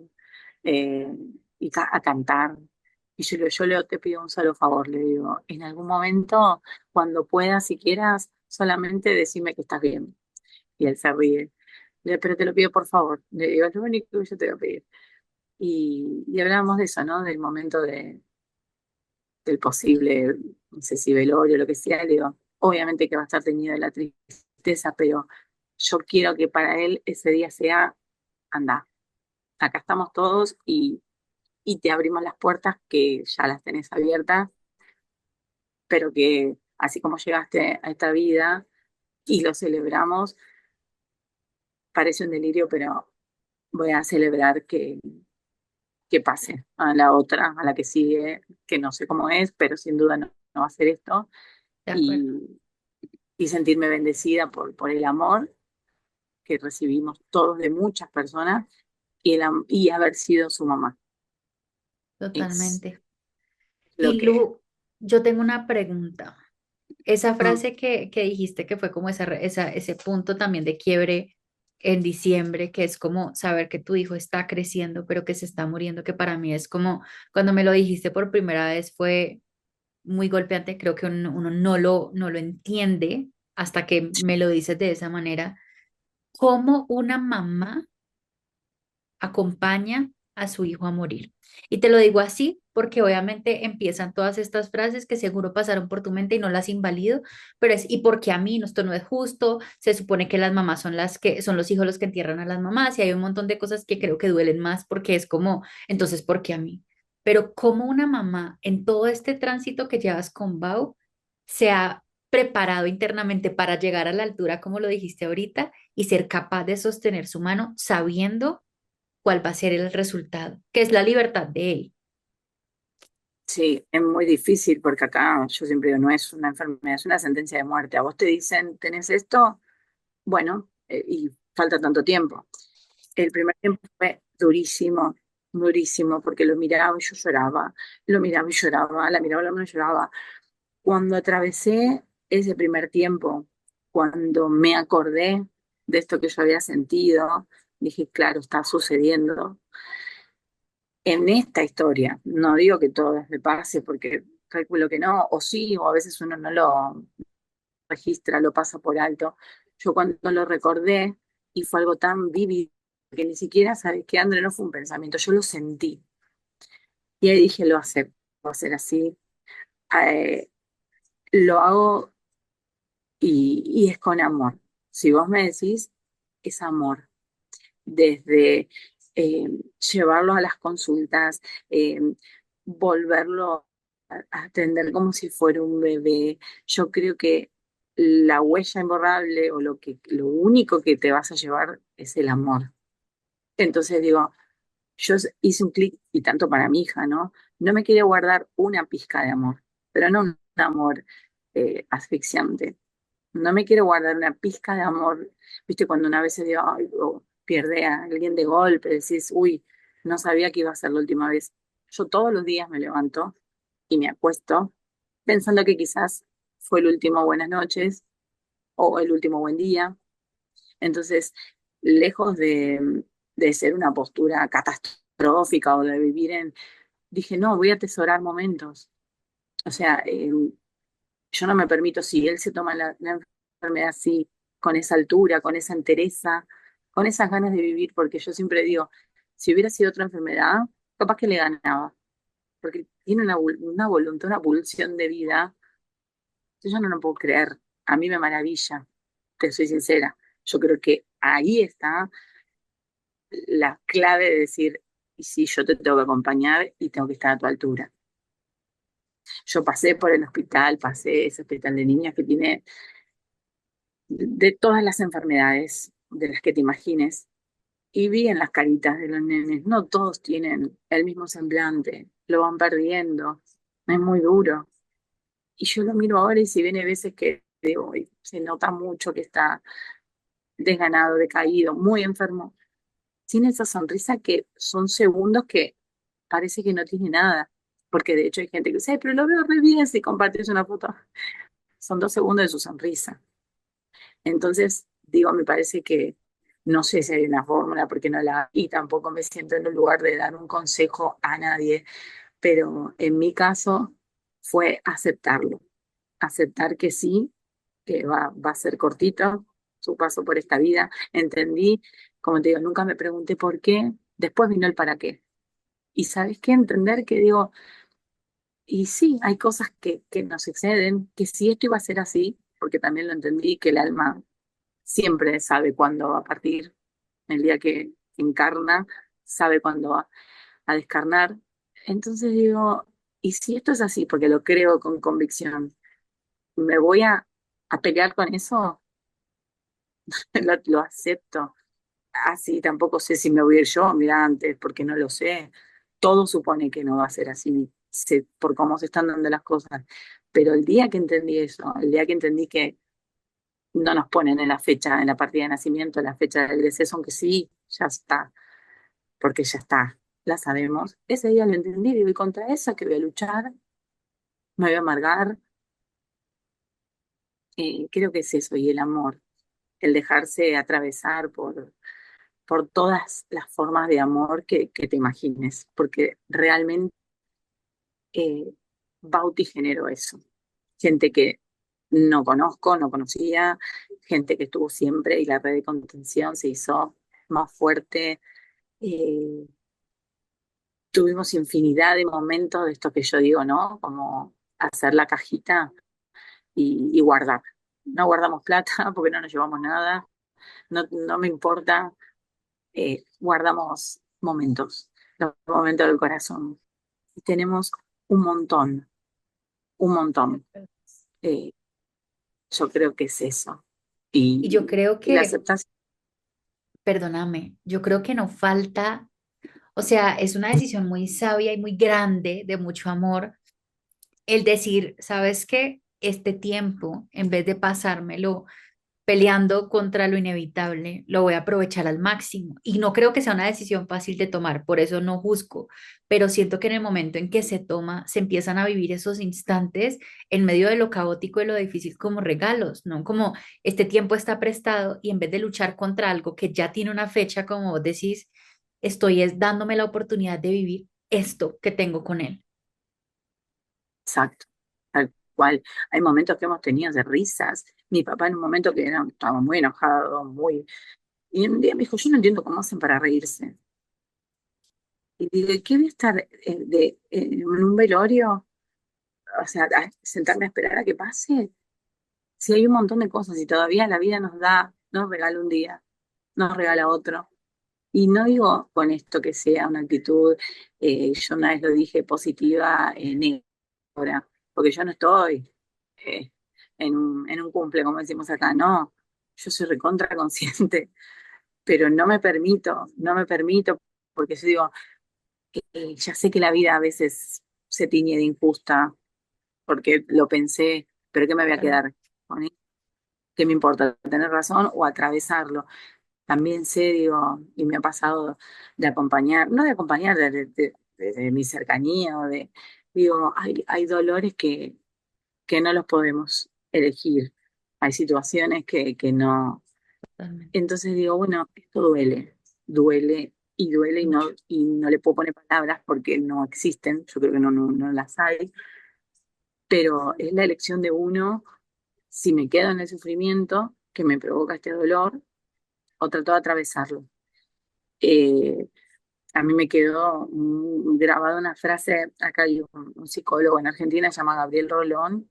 eh, y a cantar. Y yo te pido un solo favor, le digo, en algún momento, cuando puedas, si quieras, solamente decime que estás bien. Y él se ríe. Pero te lo pido por favor. Le digo, es lo único que yo te voy a pedir. Y hablábamos de eso, ¿no? Del momento del posible, no sé si velorio, lo que sea, le digo, obviamente que va a estar teñido de la tristeza, pero yo quiero que para él ese día sea, anda, acá estamos todos y te abrimos las puertas que ya las tenés abiertas, pero que así como llegaste a esta vida y lo celebramos, parece un delirio, pero voy a celebrar que pase a la otra, a la que sigue, que no sé cómo es, pero sin duda no va a ser esto. De acuerdo. Y, y sentirme bendecida por el amor que recibimos todos de muchas personas y haber sido su mamá. Es Totalmente. lo Y que... Lu, yo tengo una pregunta. Esa mm, frase que dijiste que fue como ese punto también de quiebre en diciembre, que es como saber que tu hijo está creciendo, pero que se está muriendo, que para mí es como cuando me lo dijiste por primera vez fue muy golpeante. Creo que uno no lo entiende hasta que me lo dices de esa manera. ¿Cómo una mamá acompaña a su hijo a morir? Y te lo digo así porque obviamente empiezan todas estas frases que seguro pasaron por tu mente y no las invalido, pero es, y porque a mí no, esto no es justo, se supone que las mamás son las que son los hijos los que entierran a las mamás y hay un montón de cosas que creo que duelen más porque es como, entonces, ¿por qué a mí? Pero como una mamá en todo este tránsito que llevas con Bau se ha preparado internamente para llegar a la altura, como lo dijiste ahorita, y ser capaz de sostener su mano sabiendo cuál va a ser el resultado, que es la libertad de él. Sí, es muy difícil porque acá yo siempre digo, no es una enfermedad, es una sentencia de muerte. A vos te dicen, ¿tenés esto? Bueno, y falta tanto tiempo. El primer tiempo fue durísimo, durísimo, porque lo miraba y yo lloraba, lo miraba y lloraba, la miraba y la lloraba. Cuando atravesé ese primer tiempo, cuando me acordé de esto que yo había sentido, dije, claro, está sucediendo en esta historia. No digo que todo me pase, porque calculo que no, o sí, o a veces uno no lo registra, lo pasa por alto. Yo cuando lo recordé, y fue algo tan vívido, que ni siquiera, sabes que André no fue un pensamiento, yo lo sentí. Y ahí dije, lo acepto, va a ser así. Eh, lo hago y es con amor. Si vos me decís, es amor. Desde eh, llevarlo a las consultas, eh, volverlo a atender como si fuera un bebé. Yo creo que la huella imborrable o lo único que te vas a llevar es el amor. Entonces digo, yo hice un clic, y tanto para mi hija, ¿no? No me quería guardar una pizca de amor, pero no un amor asfixiante. No me quiero guardar una pizca de amor. Viste, cuando una vez se dio, ay, o pierde a alguien de golpe, decís, uy, no sabía que iba a ser la última vez. Yo todos los días me levanto y me acuesto pensando que quizás fue el último buenas noches o el último buen día. Entonces, lejos de ser una postura catastrófica o de vivir en, dije, no, voy a atesorar momentos. O sea, yo no me permito, si él se toma la enfermedad así, con esa altura, con esa entereza, con esas ganas de vivir, porque yo siempre digo, si hubiera sido otra enfermedad, capaz que le ganaba, porque tiene una voluntad, una pulsión de vida, que yo no lo puedo creer, a mí me maravilla, te soy sincera, yo creo que ahí está la clave de decir, y sí, yo te tengo que acompañar y tengo que estar a tu altura. Yo pasé por el hospital, pasé ese hospital de niñas que tiene de todas las enfermedades de las que te imagines y vi en las caritas de los nenes, no todos tienen el mismo semblante, lo van perdiendo, es muy duro. Y yo lo miro ahora y si viene veces que digo, "Uy, se nota mucho que está desganado, decaído, muy enfermo, tiene esa sonrisa que son segundos que parece que no tiene nada, porque de hecho hay gente que dice, "Ay, pero lo veo re bien si compartes una foto". Son 2 segundos de su sonrisa. Entonces, digo, me parece que no sé si hay una fórmula porque no la y tampoco me siento en el lugar de dar un consejo a nadie, pero en mi caso fue aceptarlo, aceptar que sí, que va a ser cortito su paso por esta vida. Entendí, como te digo, nunca me pregunté por qué, después vino el para qué. Y sabes qué, entender que digo, y sí, hay cosas que nos exceden, que si esto iba a ser así, porque también lo entendí, que el alma siempre sabe cuándo va a partir. El día que encarna, sabe cuándo va a descarnar. Entonces digo, ¿y si esto es así? Porque lo creo con convicción. ¿Me voy a pelear con eso? Lo acepto. Así tampoco sé si me voy a ir yo, mira, antes, porque no lo sé. Todo supone que no va a ser así, por cómo se están dando las cosas. Pero el día que entendí eso, el día que entendí que no nos ponen en la fecha, en la partida de nacimiento, en la fecha del deceso, aunque sí, ya está, porque ya está, la sabemos. Ese día lo entendí, digo, y contra esa que voy a luchar, me voy a amargar. Creo que es eso, y el amor, el dejarse atravesar por todas las formas de amor que te imagines, porque realmente eh, Bauti generó eso. Gente que no conozco, no conocía, gente que estuvo siempre y la red de contención se hizo más fuerte. Eh, tuvimos infinidad de momentos de esto que yo digo, ¿no? Como hacer la cajita y guardar. No guardamos plata porque no nos llevamos nada, no me importa, guardamos momentos, los momentos del corazón. Y tenemos un montón, un montón. Eh, Yo creo que es eso. Y yo creo Y la que, aceptación, perdóname, yo creo que no falta, o sea, es una decisión muy sabia y muy grande, de mucho amor, el decir, ¿sabes qué? Este tiempo, en vez de pasármelo peleando contra lo inevitable, lo voy a aprovechar al máximo. Y no creo que sea una decisión fácil de tomar, por eso no juzgo, pero siento que en el momento en que se toma, se empiezan a vivir esos instantes en medio de lo caótico y lo difícil como regalos, ¿no? Como este tiempo está prestado y en vez de luchar contra algo que ya tiene una fecha, como vos decís, estoy es dándome la oportunidad de vivir esto que tengo con él. exacto, tal cual. Hay momentos que hemos tenido de risas. Mi papá en un momento que estaba muy enojado, muy... Y un día me dijo, yo no entiendo cómo hacen para reírse. Y digo, ¿y qué voy a estar en un velorio? O sea, sentarme a esperar a que pase. Si hay un montón de cosas y todavía la vida nos da, nos regala un día, nos regala otro. Y no digo con esto que sea una actitud, yo una vez lo dije, positiva, ahora, porque yo no estoy eh, en un cumple, como decimos acá, no, yo soy recontra consciente, pero no me permito, porque yo digo, ya sé que la vida a veces se tiñe de injusta, porque lo pensé, pero ¿qué me voy a Claro, quedar con él? ¿Qué me importa, tener razón o atravesarlo? También sé, digo, y me ha pasado de acompañar, no de acompañar, de mi cercanía, digo, hay dolores que no los podemos elegir, hay situaciones que no. totalmente. Entonces digo, bueno, esto duele, duele y duele Mucho. y no le puedo poner palabras porque no existen, yo creo que no las hay, pero es la elección de uno si me quedo en el sufrimiento que me provoca este dolor o trato de atravesarlo. Eh, A mí me quedó grabada una frase, acá hay un psicólogo en Argentina, se llama Gabriel Rolón.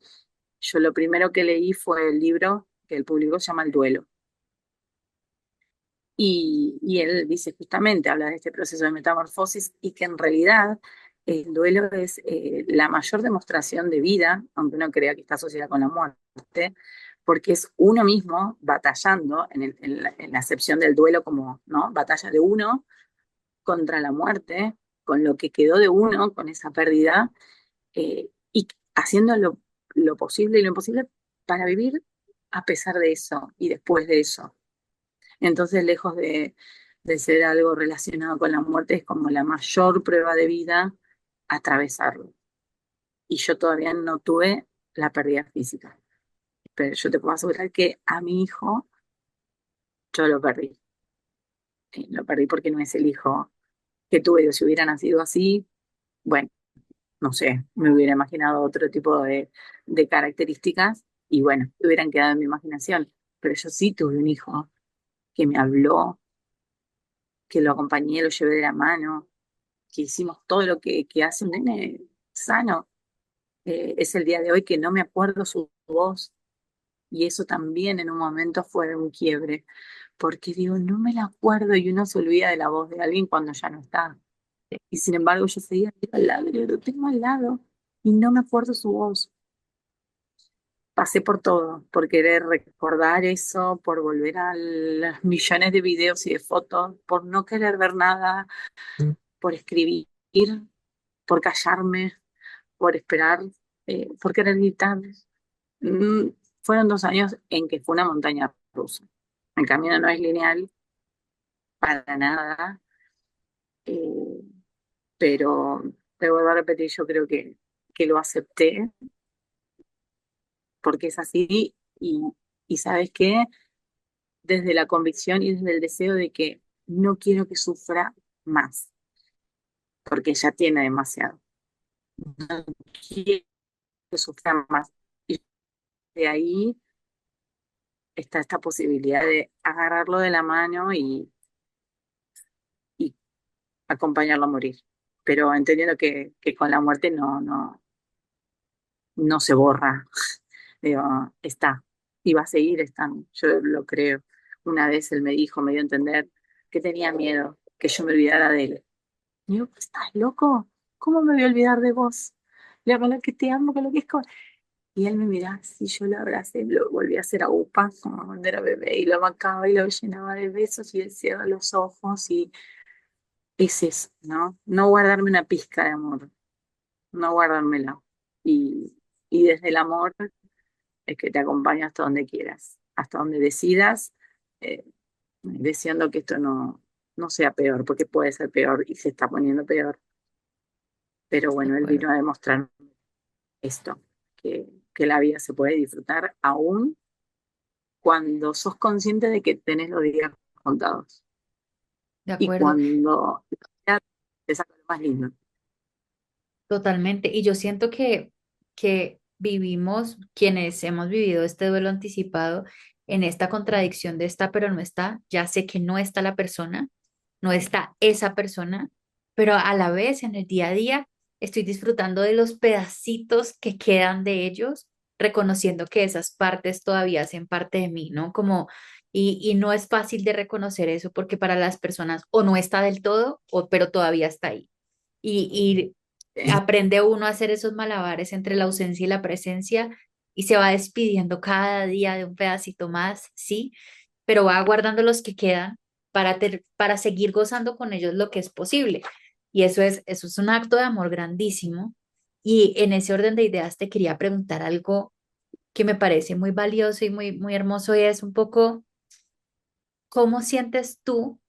Yo lo primero que leí fue el libro que él publicó, se llama El duelo. Y él dice justamente, habla de este proceso de metamorfosis y que en realidad el duelo es la mayor demostración de vida, aunque uno crea que está asociada con la muerte, porque es uno mismo batallando en la acepción del duelo como, ¿no? Batalla de uno contra la muerte, con lo que quedó de uno, con esa pérdida, y haciendo lo posible y lo imposible para vivir a pesar de eso y después de eso. Entonces, lejos de ser algo relacionado con la muerte, es como la mayor prueba de vida atravesarlo. Y yo todavía no tuve la pérdida física, pero yo te puedo asegurar que a mi hijo yo lo perdí. Lo perdí porque no es el hijo que tuve. Si hubiera nacido así, bueno, no sé, me hubiera imaginado otro tipo de características y bueno, hubieran quedado en mi imaginación. Pero yo sí tuve un hijo que me habló, que lo acompañé, lo llevé de la mano, que hicimos todo lo que hace un nene sano. Es el día de hoy que no me acuerdo su voz y eso también en un momento fue un quiebre, porque digo, no me la acuerdo y uno se olvida de la voz de alguien cuando ya no está. Y sin embargo yo seguía al lado, y lo tengo al lado y no me acuerdo su voz. Pasé por todo, por querer recordar eso, por volver a los millones de videos y de fotos, por no querer ver nada, por escribir, por callarme, por esperar, por querer gritar. Mm, Fueron 2 años en que fue una montaña rusa. El camino no es lineal para nada, eh, pero te vuelvo a repetir, yo creo que lo acepté porque es así y ¿sabes qué? Desde la convicción y desde el deseo de que no quiero que sufra más, porque ya tiene demasiado. No quiero que sufra más. Y de ahí está esta posibilidad de agarrarlo de la mano y acompañarlo a morir. Pero entendiendo que con la muerte no se borra. Digo, está y va a seguir estando. Yo lo creo. Una vez él me dijo, me dio a entender que tenía miedo, que yo me olvidara de él. Digo, ¿estás loco? ¿Cómo me voy a olvidar de vos? Le hablo que te amo, con lo que es. Y él me miraba así, yo lo abracé, lo volví a hacer agupas como cuando era bebé y lo amacaba y lo llenaba de besos y él cierra los ojos y es eso, ¿no? No guardarme una pizca de amor, no guardármela. Y, y desde el amor es que te acompaña hasta donde quieras, hasta donde decidas, eh, deseando que esto no sea peor, porque puede ser peor y se está poniendo peor. Pero De bueno, él acuerdo. vino a demostrar esto, que la vida se puede disfrutar aún cuando sos consciente de que tenés los días contados De y acuerdo. cuando te saca lo más lindo. Totalmente. Y yo siento que vivimos, quienes hemos vivido este duelo anticipado, en esta contradicción de está, pero no está. Ya sé que no está la persona, no está esa persona, pero a la vez en el día a día estoy disfrutando de los pedacitos que quedan de ellos, reconociendo que esas partes todavía hacen parte de mí, ¿no? Como, y no es fácil de reconocer eso porque para las personas o no está del todo, o, pero todavía está ahí. Y aprende uno a hacer esos malabares entre la ausencia y la presencia y se va despidiendo cada día de un pedacito más, sí, pero va guardando los que quedan para seguir gozando con ellos lo que es posible. Y eso es un acto de amor grandísimo. Y en ese orden de ideas te quería preguntar algo que me parece muy valioso y muy hermoso y es un poco, ¿cómo sientes tú?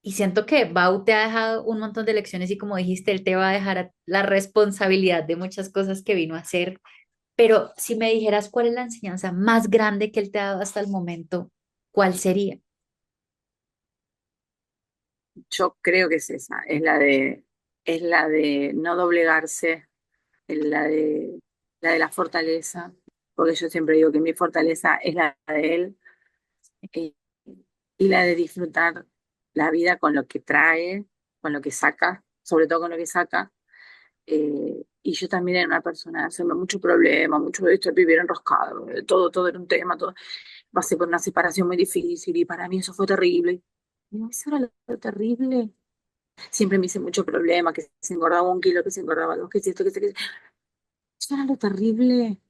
Y siento que Bau te ha dejado un montón de lecciones y como dijiste, él te va a dejar la responsabilidad de muchas cosas que vino a hacer. Pero si me dijeras cuál es la enseñanza más grande que él te ha dado hasta el momento, ¿cuál sería? Yo creo que es esa, es la de no doblegarse, es la de la fortaleza, porque yo siempre digo que mi fortaleza es la de él, eh, y la de disfrutar la vida con lo que trae, con lo que saca, sobre todo con lo que saca. Y yo también era una persona de hacerme mucho problema, mucho de esto, de vivir enroscado, todo era un tema, todo. Pasé por una separación muy difícil y para mí eso fue terrible. Y no, eso era lo terrible. Siempre me hice mucho problema, que se engordaba 1 kilo, que se engordaba 2, que si esto, que se... Eso era lo terrible.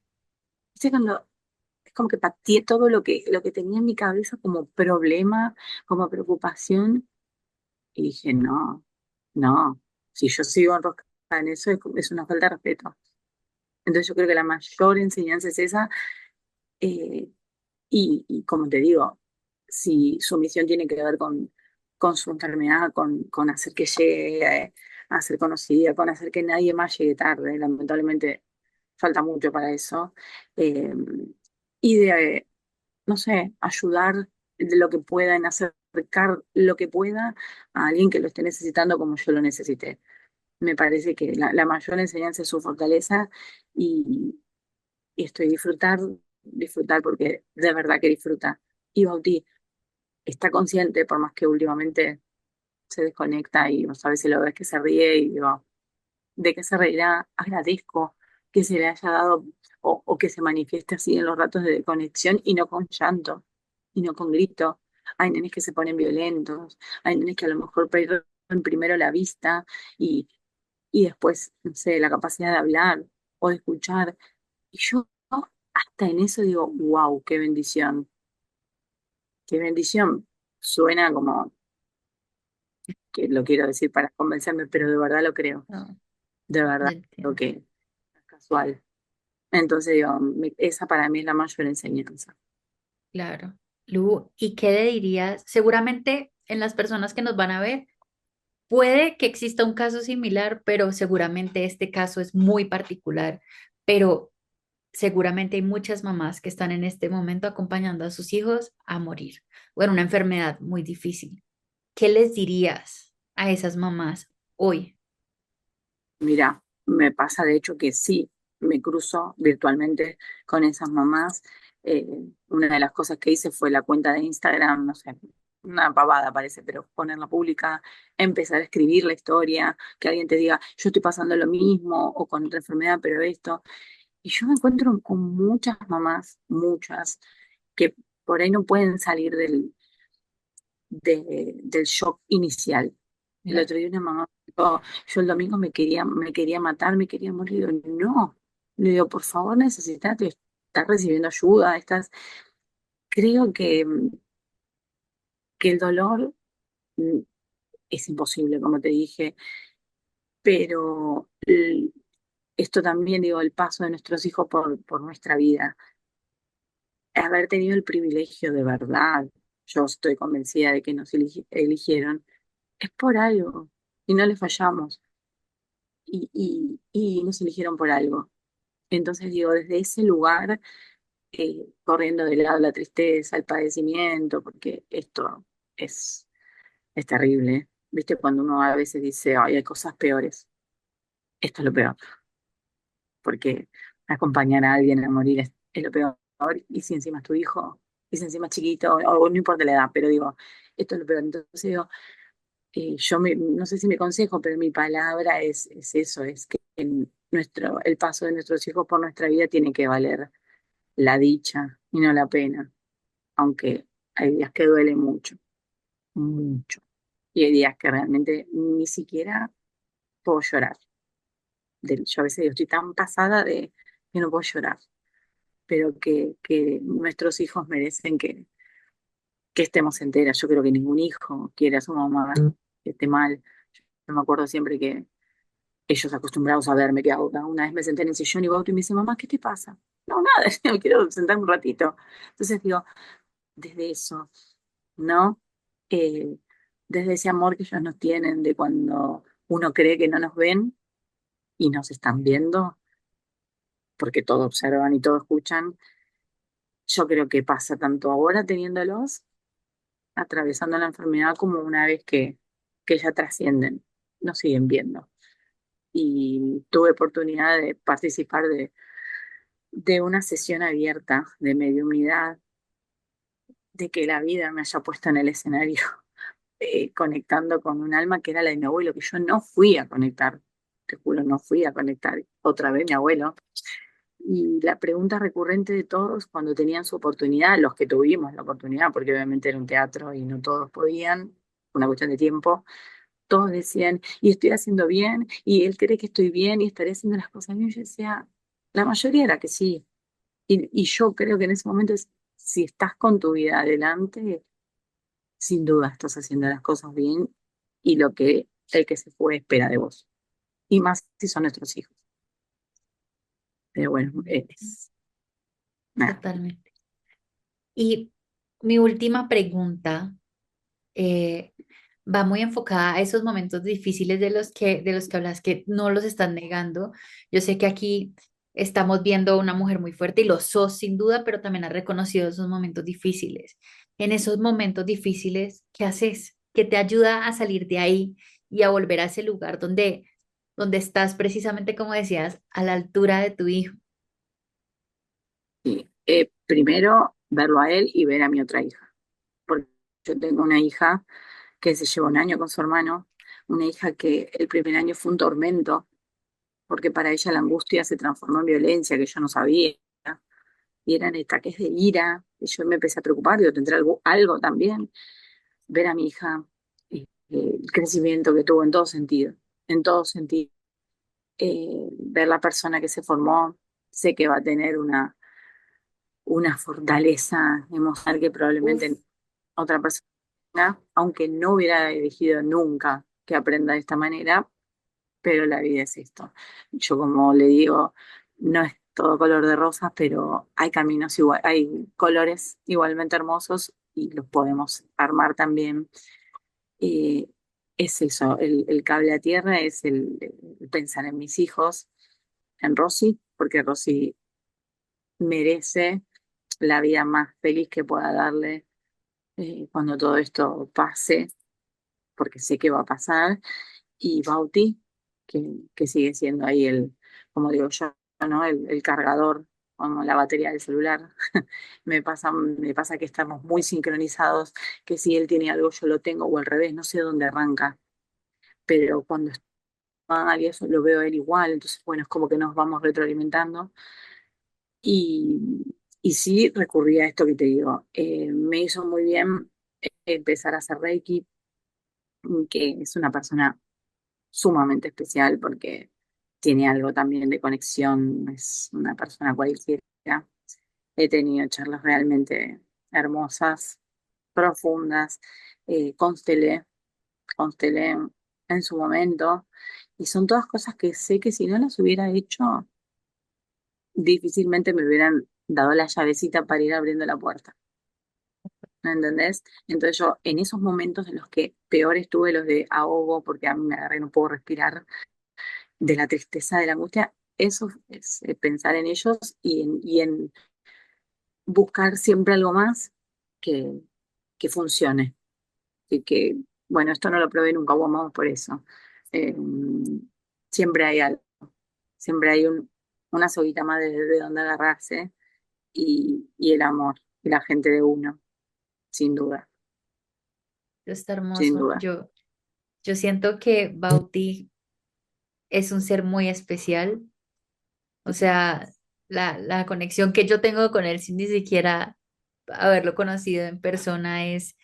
¿Viste? Cuando es como que pateé todo lo que tenía en mi cabeza como problema, como preocupación, y dije, no, si yo sigo enroscada en eso es una falta de respeto. Entonces yo creo que la mayor enseñanza es esa, eh, y como te digo, si su misión tiene que ver con su enfermedad, con hacer que llegue a ser conocida, con hacer que nadie más llegue tarde, lamentablemente falta mucho para eso, eh, y de, no sé, ayudar de lo que pueda en acercar lo que pueda a alguien que lo esté necesitando como yo lo necesité. Me parece que la mayor enseñanza es su fortaleza y, y estoy disfrutar porque de verdad que disfruta. Y Bauti está consciente, por más que últimamente se desconecta y vos a veces lo ves que se ríe y digo, ¿de qué se reirá? Agradezco que se le haya dado o que se manifieste así en los ratos de conexión y no con llanto y no con grito. Hay nenes que se ponen violentos, hay nenes que a lo mejor pierden primero la vista y, y después, no sé, la capacidad de hablar o de escuchar. Y yo hasta en eso digo, wow, qué bendición, qué bendición. Suena como que lo quiero decir para convencerme, pero de verdad lo creo, No, de yo verdad lo entiendo. que es casual. Entonces digo, esa para mí es la mayor enseñanza. Claro. Lu, ¿y qué le dirías? Seguramente en las personas que nos van a ver, puede que exista un caso similar, pero seguramente este caso es muy particular. Pero seguramente hay muchas mamás que están en este momento acompañando a sus hijos a morir o en una enfermedad muy difícil. ¿Qué les dirías a esas mamás hoy? Mira, me pasa de hecho que sí, me cruzo virtualmente con esas mamás. Eh, una de las cosas que hice fue la cuenta de Instagram, no sé, una pavada parece, pero ponerla pública, empezar a escribir la historia, que alguien te diga, yo estoy pasando lo mismo o con otra enfermedad, pero esto. Y yo me encuentro con muchas mamás, muchas, que por ahí no pueden salir del shock inicial. El Claro, otro día una mamá me dijo, yo el domingo me quería matar, me quería morir. Le digo, no, le digo, por favor, necesitate. estás recibiendo ayuda, creo que el dolor mm, es imposible, como te dije, pero esto también, digo, el paso de nuestros hijos por nuestra vida, haber tenido el privilegio de verdad, yo estoy convencida de que nos eligieron, es por algo, y no les fallamos, y nos eligieron por algo. Entonces, digo, desde ese lugar, corriendo de lado la tristeza, el padecimiento, porque esto es, es terrible. ¿Viste? Cuando uno a veces dice, ay, hay cosas peores, esto es lo peor, porque acompañar a alguien a morir es lo peor, y si encima es tu hijo, y si encima es chiquito, o no importa la edad, pero digo, esto es lo peor. Entonces digo, no sé si mi consejo, pero mi palabra es eso, es que el paso de nuestros hijos por nuestra vida tiene que valer la dicha y no la pena, aunque hay días que duele mucho, mucho, y hay días que realmente ni siquiera puedo llorar. Yo a veces digo, estoy tan pasada de que no puedo llorar, pero que nuestros hijos merecen que estemos enteras. Yo creo que ningún hijo quiere a su mamá que esté mal. Yo me acuerdo siempre que ellos acostumbrados a verme, que hago, una vez me senté en el sillón y Bauti me dice, mamá, ¿qué te pasa? No, nada, quiero sentarme un ratito. Entonces digo, desde eso, ¿no? Eh, desde ese amor que ellos nos tienen, de cuando uno cree que no nos ven y nos están viendo, porque todo observan y todo escuchan, yo creo que pasa tanto ahora teniéndolos, atravesando la enfermedad, como una vez que ya trascienden, nos siguen viendo. Y tuve oportunidad de participar de una sesión abierta de mediumnidad, de que la vida me haya puesto en el escenario, conectando con un alma que era la de mi abuelo, que yo no fui a conectar, te juro, no fui a conectar otra vez mi abuelo. Y la pregunta recurrente de todos cuando tenían su oportunidad, los que tuvimos la oportunidad, porque obviamente era un teatro y no todos podían, una cuestión de tiempo, todos decían, y estoy haciendo bien, y él cree que estoy bien, y estaré haciendo las cosas bien. Yo decía, la mayoría era que sí. Y yo creo que en ese momento, si estás con tu vida adelante, sin duda estás haciendo las cosas bien y lo que el que se fue espera de vos. Y más si son nuestros hijos. Pero bueno, nada. Totalmente. Y mi última pregunta eh, va muy enfocada a esos momentos difíciles de los que hablas, que no los están negando. Yo sé que aquí estamos viendo a una mujer muy fuerte y lo sos sin duda, pero también has reconocido esos momentos difíciles. En esos momentos difíciles, ¿qué haces? ¿Qué te ayuda a salir de ahí y a volver a ese lugar donde estás precisamente, como decías, a la altura de tu hijo? Sí. Primero, verlo a él y ver a mi otra hija. Porque yo tengo una hija que se lleva un año con su hermano, una hija que el primer año fue un tormento, porque para ella la angustia se transformó en violencia, que yo no sabía, y eran ataques de ira, y yo me empecé a preocupar, digo, ¿tendrá algo también? Ver a mi hija, el crecimiento que tuvo en todo sentido. Ver la persona que se formó, sé que va a tener una fortaleza emocional que Uf, probablemente otra persona, aunque no hubiera elegido nunca que aprenda de esta manera, pero la vida es esto. Yo como le digo, no es todo color de rosas, pero hay caminos igual, hay colores igualmente hermosos y los podemos armar también. Eh, es eso, el cable a tierra es el pensar en mis hijos, en Rosy, porque Rosy merece la vida más feliz que pueda darle, cuando todo esto pase, porque sé que va a pasar, y Bauti, que sigue siendo ahí como digo yo, ¿no? El cargador, como la batería del celular. Me pasa que estamos muy sincronizados, que si él tiene algo yo lo tengo, o al revés, no sé dónde arranca, pero cuando está mal y eso lo veo a él igual, entonces bueno, es como que nos vamos retroalimentando. Y sí recurrí a esto que te digo. Me hizo muy bien empezar a hacer Reiki, que es una persona sumamente especial porque tiene algo también de conexión, es una persona cualquiera. he tenido charlas realmente hermosas, profundas, constelé, constelé en su momento, y son todas cosas que sé que si no las hubiera hecho, difícilmente me hubieran dado la llavecita para ir abriendo la puerta. ¿Me entendés? Entonces yo, en esos momentos en los que peor estuve, los de ahogo, porque a mí me agarré, no puedo respirar, de la tristeza, de la angustia, eso es pensar en ellos y en buscar siempre algo más que, que funcione. Que, bueno, esto no lo probé nunca, vamos por eso. Eh, siempre hay algo, siempre hay una soguita más de donde agarrarse y el amor, y la gente de uno, sin duda, Está sin hermoso. duda. Yo siento que Bauti es un ser muy especial. O sea, la conexión que yo tengo con él sin ni siquiera haberlo conocido en persona es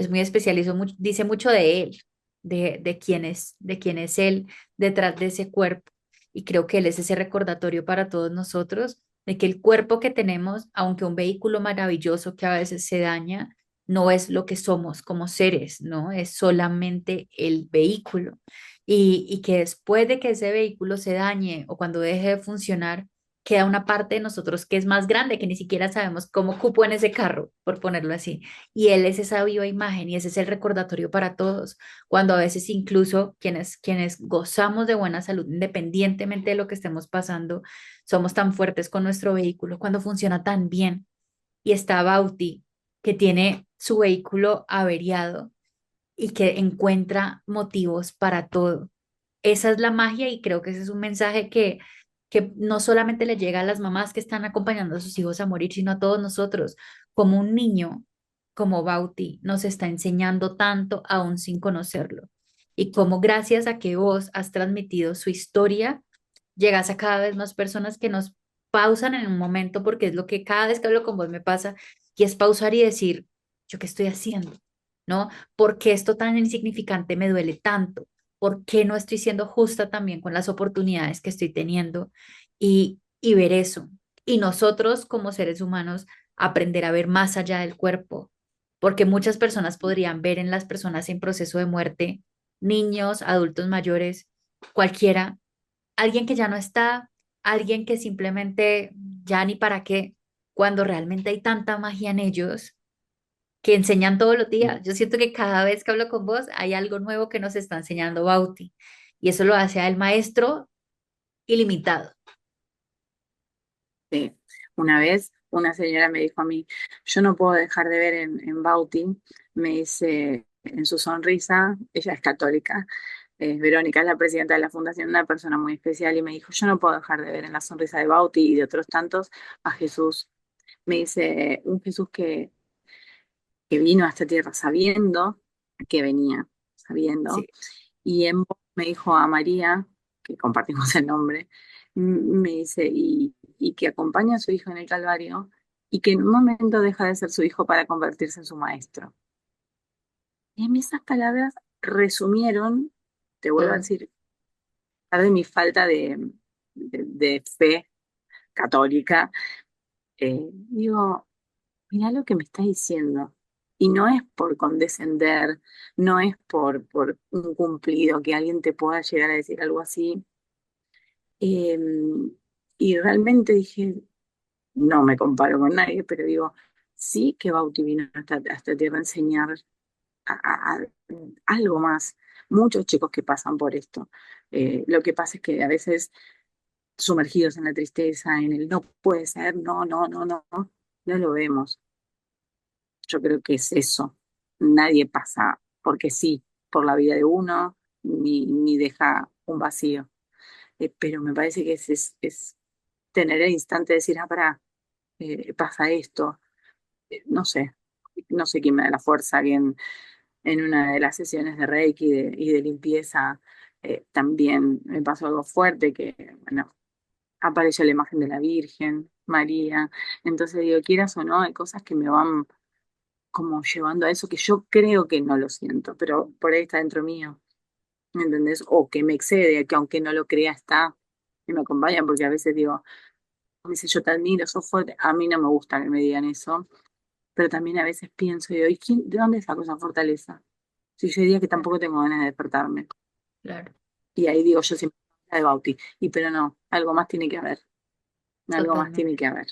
muy especial y dice mucho de él, de quién es él detrás de ese cuerpo. Y creo que él es ese recordatorio para todos nosotros de que el cuerpo que tenemos, aunque un vehículo maravilloso que a veces se daña, no es lo que somos como seres, ¿no? Es solamente el vehículo. Y que después de que ese vehículo se dañe o cuando deje de funcionar, queda una parte de nosotros que es más grande, que ni siquiera sabemos cómo cupo en ese carro, por ponerlo así. Y Él es esa viva imagen y ese es el recordatorio para todos, cuando a veces incluso quienes gozamos de buena salud, independientemente de lo que estemos pasando, somos tan fuertes con nuestro vehículo, cuando funciona tan bien. Y está Bauti, que tiene su vehículo averiado y que encuentra motivos para todo. Esa es la magia y creo que ese es un mensaje que no solamente le llega a las mamás que están acompañando a sus hijos a morir, sino a todos nosotros. Como un niño, como Bauti, nos está enseñando tanto aún sin conocerlo. Y como gracias a que vos has transmitido su historia, llegas a cada vez más personas que nos pausan en un momento, porque es lo que cada vez que hablo con vos me pasa, y es pausar y decir, ¿yo qué estoy haciendo? ¿No? ¿Por qué esto tan insignificante me duele tanto? ¿Por qué no estoy siendo justa también con las oportunidades que estoy teniendo? Y ver eso. Y nosotros como seres humanos aprender a ver más allá del cuerpo, porque muchas personas podrían ver en las personas en proceso de muerte, niños, adultos mayores, cualquiera, alguien que ya no está, alguien que simplemente ya ni para qué, cuando realmente hay tanta magia en ellos que enseñan todos los días. Yo siento que cada vez que hablo con vos hay algo nuevo que nos está enseñando Bauti y eso lo hace a el maestro ilimitado. Sí. Una vez una señora me dijo a mí, yo no puedo dejar de ver en Bauti, me dice, en su sonrisa, ella es católica, Verónica es la presidenta de la fundación, una persona muy especial, y me dijo, yo no puedo dejar de ver en la sonrisa de Bauti y de otros tantos a Jesús. Me dice, un Jesús que vino a esta tierra sabiendo que venía, sabiendo, Sí, y en vos me dijo a María, que compartimos el nombre, me dice, y que acompaña a su hijo en el Calvario, y que en un momento deja de ser su hijo para convertirse en su maestro. Y a mí esas palabras resumieron, te vuelvo a todo. decir, a pesar de mi falta de fe católica, digo, mirá lo que me está diciendo. Y no es por condescender, no es por un cumplido que alguien te pueda llegar a decir algo así. Eh, y realmente dije, no me comparo con nadie, pero digo, sí que Bauti vino a esta tierra a enseñar a algo más. Muchos chicos que pasan por esto. Lo que pasa es que a veces sumergidos en la tristeza, en el no puede ser, no, no, no, no, no lo vemos. Yo creo que es eso. Nadie pasa porque sí por la vida de uno, ni deja un vacío. Pero me parece que es tener el instante de decir, ah, pará, pasa esto. No sé, no sé quién me da la fuerza, quién en una de las sesiones de Reiki y de limpieza también me pasó algo fuerte que, bueno, apareció la imagen de la Virgen, María. Entonces digo, quieras o no, hay cosas que me van como llevando a eso que yo creo que no lo siento, pero por ahí está dentro mío, ¿me entendés? O que me excede, que aunque no lo crea está y me acompaña, porque a veces digo, me dice, yo te admiro, sos fuerte. A mí no me gusta que me digan eso, pero también a veces pienso, digo, ¿de dónde saco esa fortaleza? Si yo diría que Claro, tampoco tengo ganas de despertarme. claro, Y ahí digo, yo siempre la de Bauti. Y pero no, algo más tiene que haber, algo más tiene totalmente. que haber.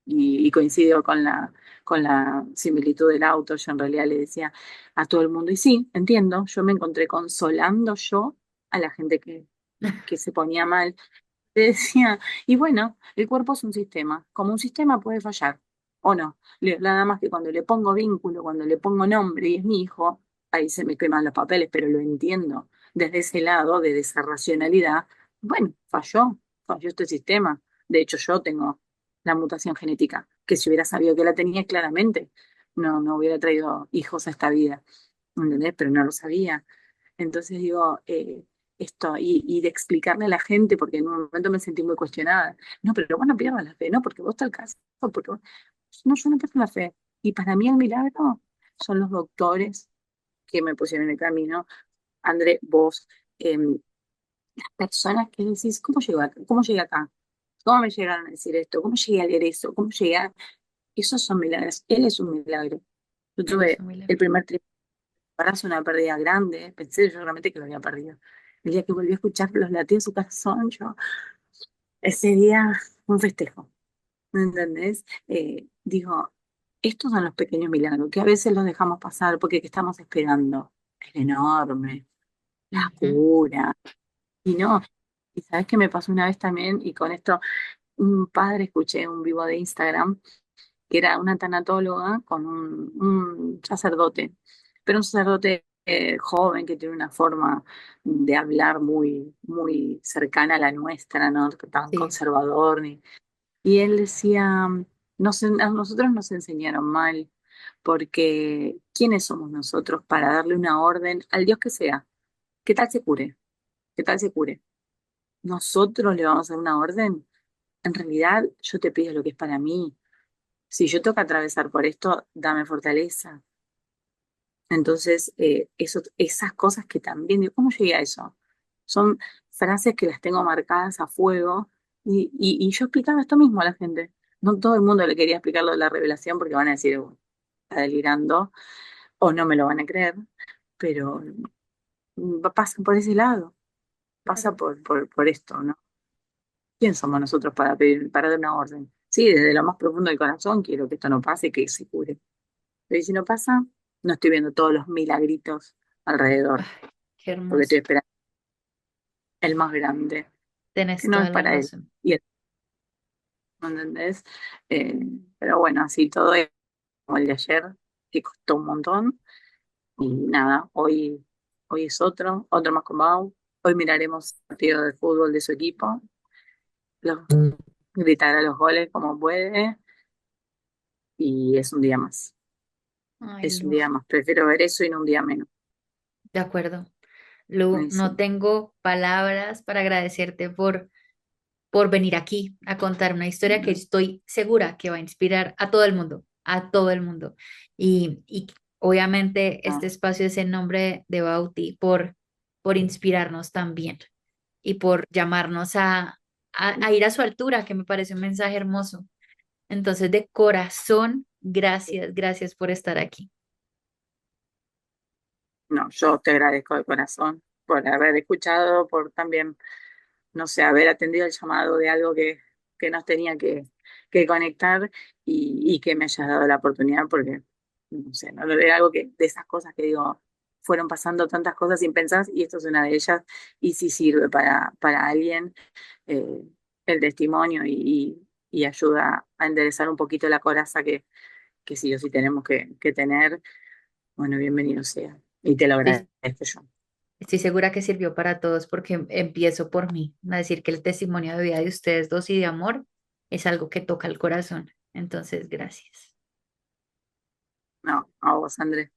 Y coincido con la similitud del auto. Yo en realidad le decía a todo el mundo, y sí, entiendo, yo me encontré consolando yo a la gente que se ponía mal. Le decía, y bueno, el cuerpo es un sistema, como un sistema puede fallar, o no. Nada más que cuando le pongo vínculo, cuando le pongo nombre y es mi hijo, ahí se me queman los papeles, pero lo entiendo desde ese lado, de esa racionalidad. Bueno, falló este sistema. De hecho, yo tengo la mutación genética, que si hubiera sabido que la tenía claramente, no hubiera traído hijos a esta vida, ¿entendés? Pero no lo sabía. Entonces digo, esto, y de explicarle a la gente, porque en un momento me sentí muy cuestionada. No, pero vos no pierdas la fe, no, porque vos te caso, porque no, yo no pierdo la fe. Y para mí el milagro son los doctores que me pusieron en el camino. André, vos, personas que decís, ¿cómo llegué acá? ¿Cómo me llegaron a decir esto? ¿Cómo llegué a leer eso? ¿Cómo llegué a...? Esos son milagros. Él es un milagro. Yo Él es tuve un el milagro. primer embarazo, una pérdida grande, pensé yo realmente que lo había perdido. El día que volví a escuchar los latidos de su corazón, yo, ese día, un festejo, ¿me entendés? Digo, estos son los pequeños milagros, que a veces los dejamos pasar porque ¿qué estamos esperando? El enorme, la Ujú. cura, y no. Y sabes qué me pasó una vez también, y con esto, un padre escuché un vivo de Instagram que era una tanatóloga con un sacerdote, pero un sacerdote joven que tiene una forma de hablar muy cercana a la nuestra, no tan Sí, conservador. Y él decía, a nosotros nos enseñaron mal, porque ¿quiénes somos nosotros para darle una orden al Dios que sea? ¿Qué tal se cure? ¿Qué tal se cure? ¿Nosotros le vamos a dar una orden? En realidad, yo te pido lo que es para mí. Si yo tengo que atravesar por esto, dame fortaleza. Entonces, esas cosas que también, digo, ¿cómo llegué a eso? Son frases que las tengo marcadas a fuego y yo explicaba esto mismo a la gente. No todo el mundo le quería explicar lo de la revelación porque van a decir, está delirando o no me lo van a creer, pero pasa por ese lado, pasa claro. por esto, ¿no? ¿Quién somos nosotros para pedir, para dar una orden? Sí, desde lo más profundo del corazón quiero que esto no pase, que se cure. Pero ¿y si no pasa? No estoy viendo todos los milagritos alrededor, Ay, qué porque estoy hermoso. esperando el más grande, que Tenés no es toda la para él. razón. Y él, ¿no entendés? Eh, pero bueno, así todo es como el de ayer, que costó un montón. Y nada, hoy es otro más con Mau. Hoy miraremos el partido de fútbol de su equipo, los, gritará los goles como puede, y es un día más. Ay, Es un Lu, día más. Prefiero ver eso y no un día menos. de acuerdo. Lu, Y no sí, tengo palabras para agradecerte por venir aquí a contar una historia que estoy segura que va a inspirar a todo el mundo, a todo el mundo. Y obviamente este no, espacio es en nombre de Bauti por inspirarnos también y por llamarnos a ir a su altura, que me parece un mensaje hermoso. Entonces, de corazón, gracias, gracias por estar aquí. no, yo te agradezco de corazón por haber escuchado, por también, no sé, haber atendido el llamado de algo que nos tenía que conectar y que me hayas dado la oportunidad, porque, no sé, no era algo que, de esas cosas que digo, fueron pasando tantas cosas sin pensar y esto es una de ellas, y si sirve para alguien eh, el testimonio y ayuda a enderezar un poquito la coraza que sí o sí tenemos que tener, bueno, bienvenido sea. Y te lo Estoy, agradezco yo. estoy segura que sirvió para todos porque empiezo por mí, a decir que el testimonio de vida de ustedes dos y de amor es algo que toca el corazón. Entonces, gracias. No, a vos, Andrés.